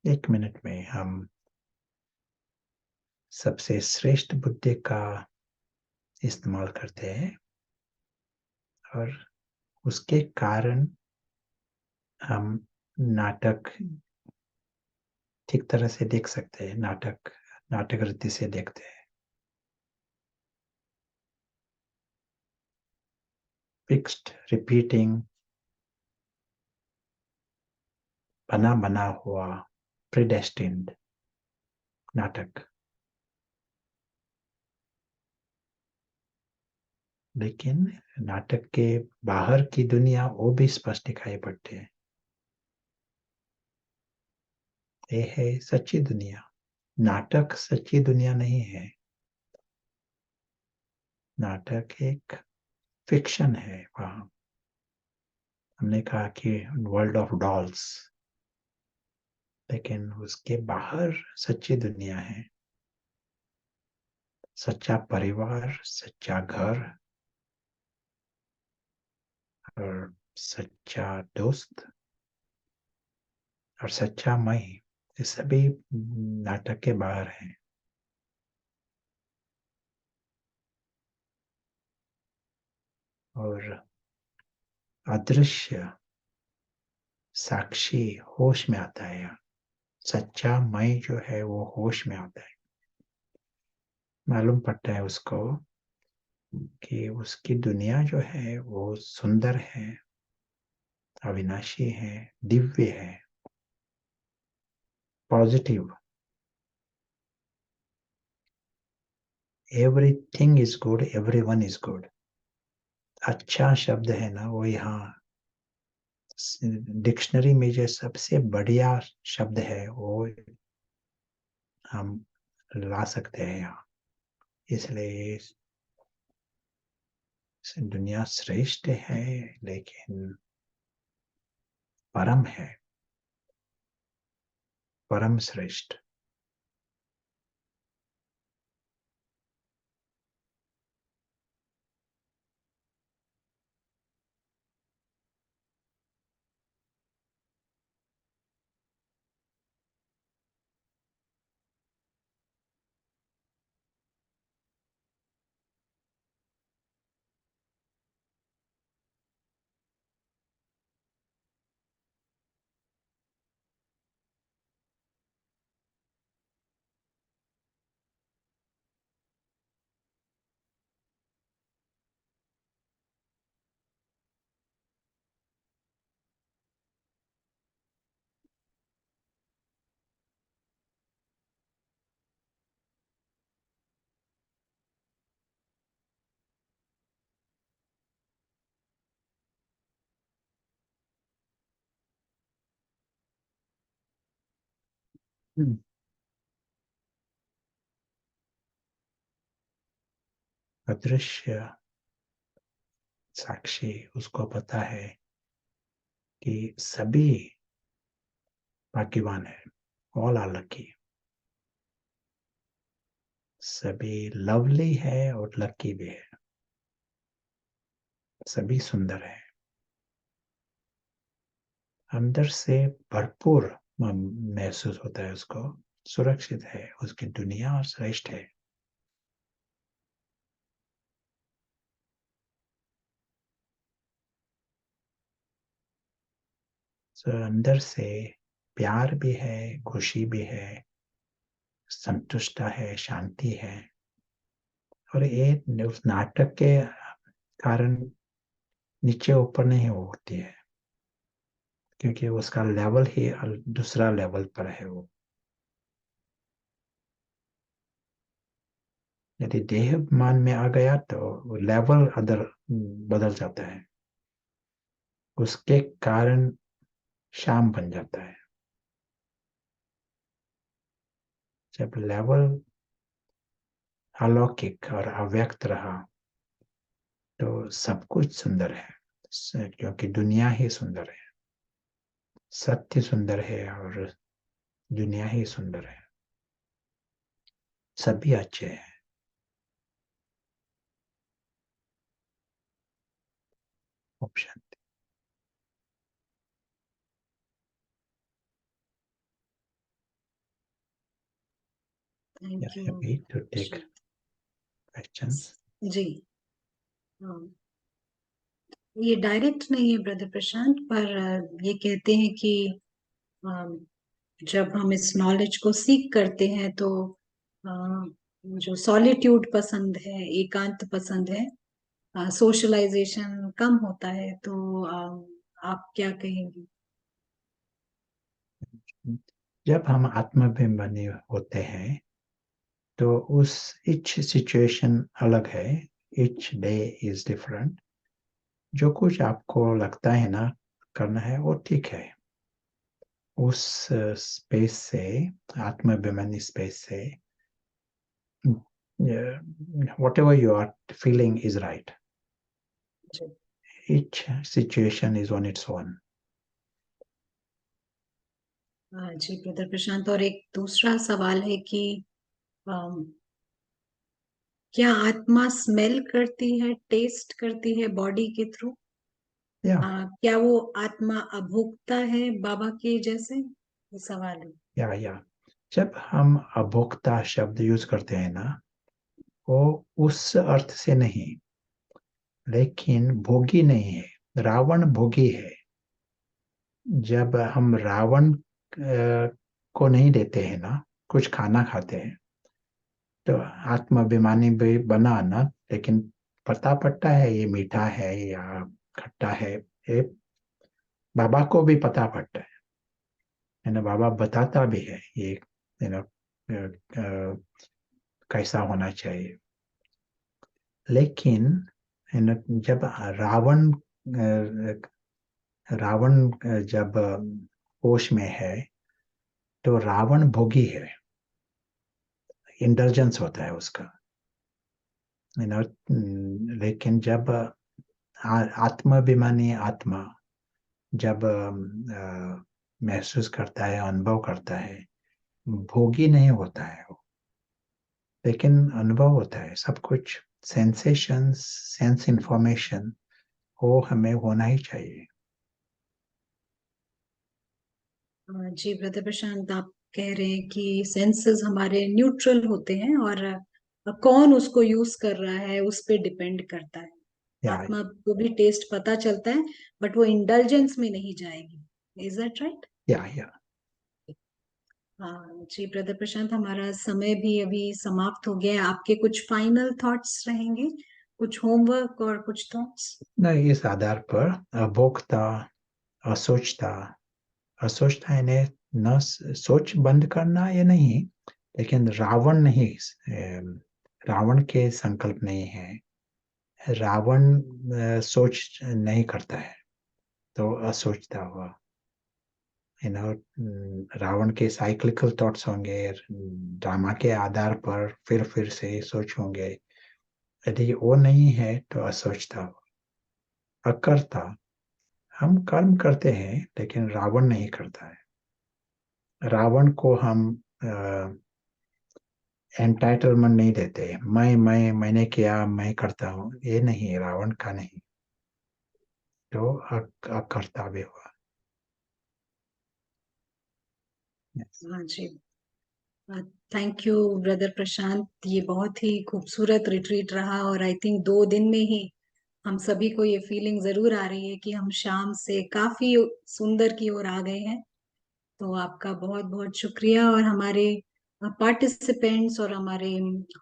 1 मिनट में हम सबसे श्रेष्ठ बुद्धि का इस्तेमाल करते हैं, और उसके कारण हम नाटक ठीक तरह से देख सकते हैं, नाटक रीति से देखते हैं। फिक्स्ड रिपीटिंग, बना हुआ प्रीडेस्टिन्ड नाटक। लेकिन नाटक के बाहर की दुनिया वो भी स्पष्ट दिखाई पड़ती है। ये है सच्ची दुनिया। नाटक सच्ची दुनिया नहीं है, नाटक एक फिक्शन है। वहां हमने कहा कि वर्ल्ड ऑफ डॉल्स, लेकिन उसके बाहर सच्ची दुनिया है। सच्चा परिवार, सच्चा घर और सच्चा दोस्त और सच्चा मैं, ये सभी नाटक के बाहर हैं। और अदृश्य साक्षी होश में आता है। सच्चा मैं जो है वो होश में आता है। मालूम पड़ता है उसको कि उसकी दुनिया जो है वो सुंदर है, अविनाशी है, दिव्य है, positive. Everything is good, everyone is good. अच्छा शब्द है ना, वो यहाँ डिक्शनरी में जो सबसे बढ़िया शब्द है वो हम ला सकते हैं यहाँ। इसलिए दुनिया श्रेष्ठ है, लेकिन परम है, परम श्रेष्ठ। अदृश्य साक्षी उसको पता है कि सभी भाग्यवान है, ऑल आर लकी, सभी लवली है और लकी भी है, सभी सुंदर है, अंदर से भरपूर महसूस होता है, उसको सुरक्षित है, उसकी दुनिया और श्रेष्ठ है। तो अंदर से प्यार भी है, खुशी भी है, संतुष्ट है, शांति है। और ये उस नाटक के कारण नीचे ऊपर नहीं होती है, क्योंकि उसका लेवल ही दूसरा लेवल पर है। वो यदि देह मान में आ गया तो लेवल अदर बदल जाता है, उसके कारण शाम बन जाता है। जब लेवल अलौकिक और अव्यक्त रहा तो सब कुछ सुंदर है, क्योंकि दुनिया ही सुंदर है, सत्य सुंदर है और दुनिया ही सुंदर है, सभी अच्छे हैं। Option thank you. happy to take questions. जी, ये डायरेक्ट नहीं है ब्रदर प्रशांत, पर ये कहते हैं कि जब हम इस नॉलेज को सीख करते हैं तो जो सॉलिट्यूड पसंद है, एकांत पसंद है, सोशलाइजेशन कम होता है, तो आप क्या कहेंगे? जब हम आत्माभिमानी होते हैं तो उस each सिचुएशन अलग है, each डे इज डिफरेंट। जो कुछ आपको लगता है ना करना है वो ठीक है, उस स्पेस से, आत्माभिमानी स्पेस से, whatever you are feeling is right. Each situation is on its own. जी ब्रदर प्रशांत, और एक दूसरा सवाल है कि क्या आत्मा स्मेल करती है, टेस्ट करती है बॉडी के थ्रू? Yeah, क्या वो आत्मा अभोक्ता है बाबा के जैसे? ये सवाल है। या जब हम अभोक्ता शब्द यूज करते हैं ना, वो उस अर्थ से नहीं, लेकिन भोगी नहीं है, रावण भोगी है। जब हम रावण को नहीं देते हैं ना, कुछ खाना खाते हैं तो आत्माभिमानी भी बना ना, लेकिन पता पड़ता है ये मीठा है या खट्टा है, ये बाबा को भी पता पड़ता है ना, बाबा बताता भी है ये यू नो कैसा होना चाहिए। लेकिन जब रावण जब होश में है तो रावण भोगी है, इंडल्जेंस होता है उसका, लेकिन जब आत्माभिमानी आत्मा जब महसूस करता है, अनुभव करता है, भोगी नहीं होता है वो, लेकिन अनुभव होता है सब कुछ, सेंसेशंस, सेंस इंफॉर्मेशन, वो हमें होना ही चाहिए। जी ब्रदर प्रशांत, आप कह रहे हैं कि सेंसेस हमारे न्यूट्रल होते हैं और कौन उसको यूज कर रहा है उस पे डिपेंड करता है। या आत्मा को भी टेस्ट पता चलता है, बट वो इंडल्जेंस में नहीं जाएगी। Is that right? या हाँ जी ब्रदर प्रशांत, हमारा समय भी अभी समाप्त हो गया है। आपके कुछ फाइनल थॉट्स रहेंगे, कुछ होमवर्क और कुछ थॉट्स? नहीं, इस आधार पर अभोक्ता, असोचता, असोचता यानी न सोच बंद करना ये नहीं, लेकिन रावण नहीं, रावण के संकल्प नहीं है, रावण सोच नहीं करता है, तो असोचता हुआ रावण के साइक्लिकल थॉट्स होंगे, ड्रामा के आधार पर फिर से सोच होंगे। यदि वो नहीं है तो असोचता, अकर्ता। हम कर्म करते हैं लेकिन रावण नहीं करता है। रावण को हम एंटाइटलमेंट नहीं देते, मैंने किया, मैं करता हूँ, ये नहीं, रावण का नहीं, जो अकर्तव्य हुआ। yes. हाँ जी, थैंक यू ब्रदर प्रशांत। ये बहुत ही खूबसूरत रिट्रीट रहा और आई थिंक 2 दिन में ही हम सभी को ये फीलिंग जरूर आ रही है कि हम शाम से काफी सुंदर की ओर आ गए हैं। तो आपका बहुत बहुत शुक्रिया, और हमारे पार्टिसिपेंट्स और हमारे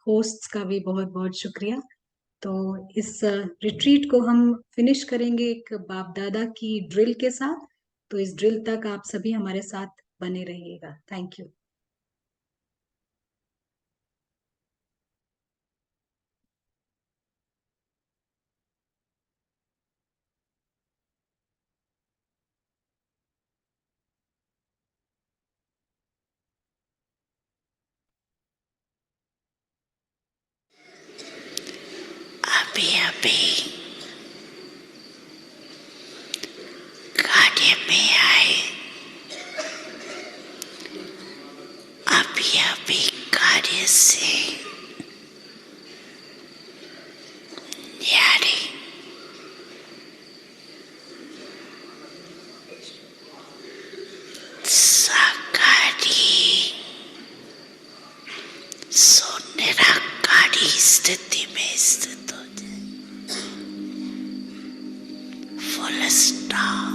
होस्ट्स का भी बहुत बहुत शुक्रिया। तो इस रिट्रीट को हम फिनिश करेंगे एक बाप दादा की ड्रिल के साथ। तो इस ड्रिल तक आप सभी हमारे साथ बने रहिएगा। Thank you. अभी कार्य में आए, अभी कार्य से न्यारे साकारी निराकारी स्थिति में स्थित हो जाए। Full stop.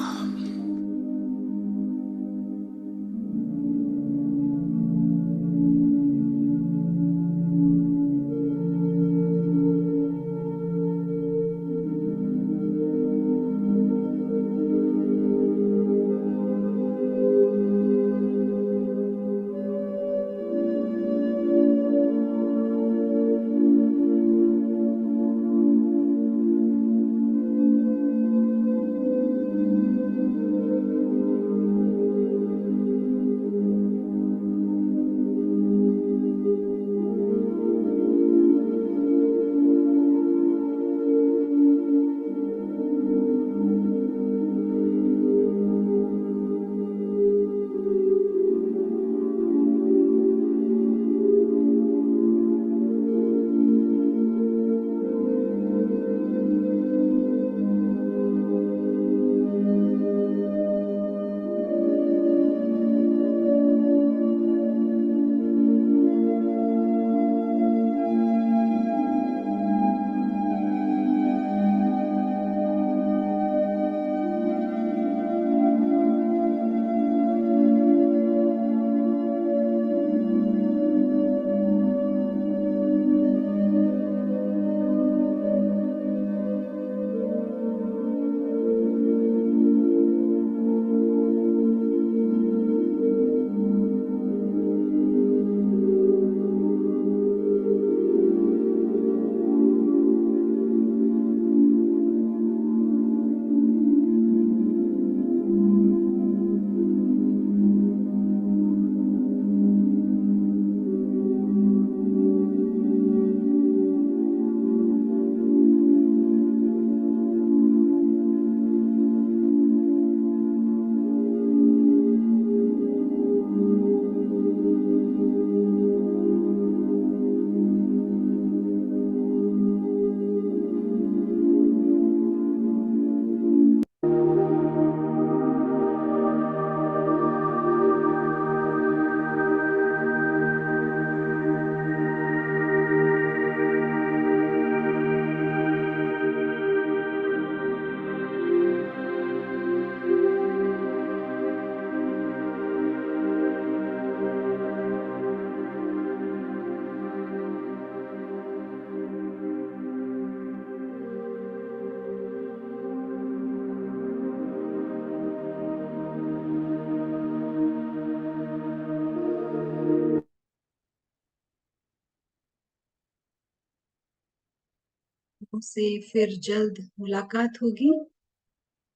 से फिर जल्द मुलाकात होगी।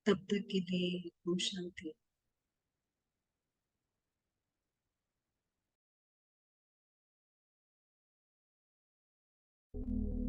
तब तक के लिए ओम शांति। है।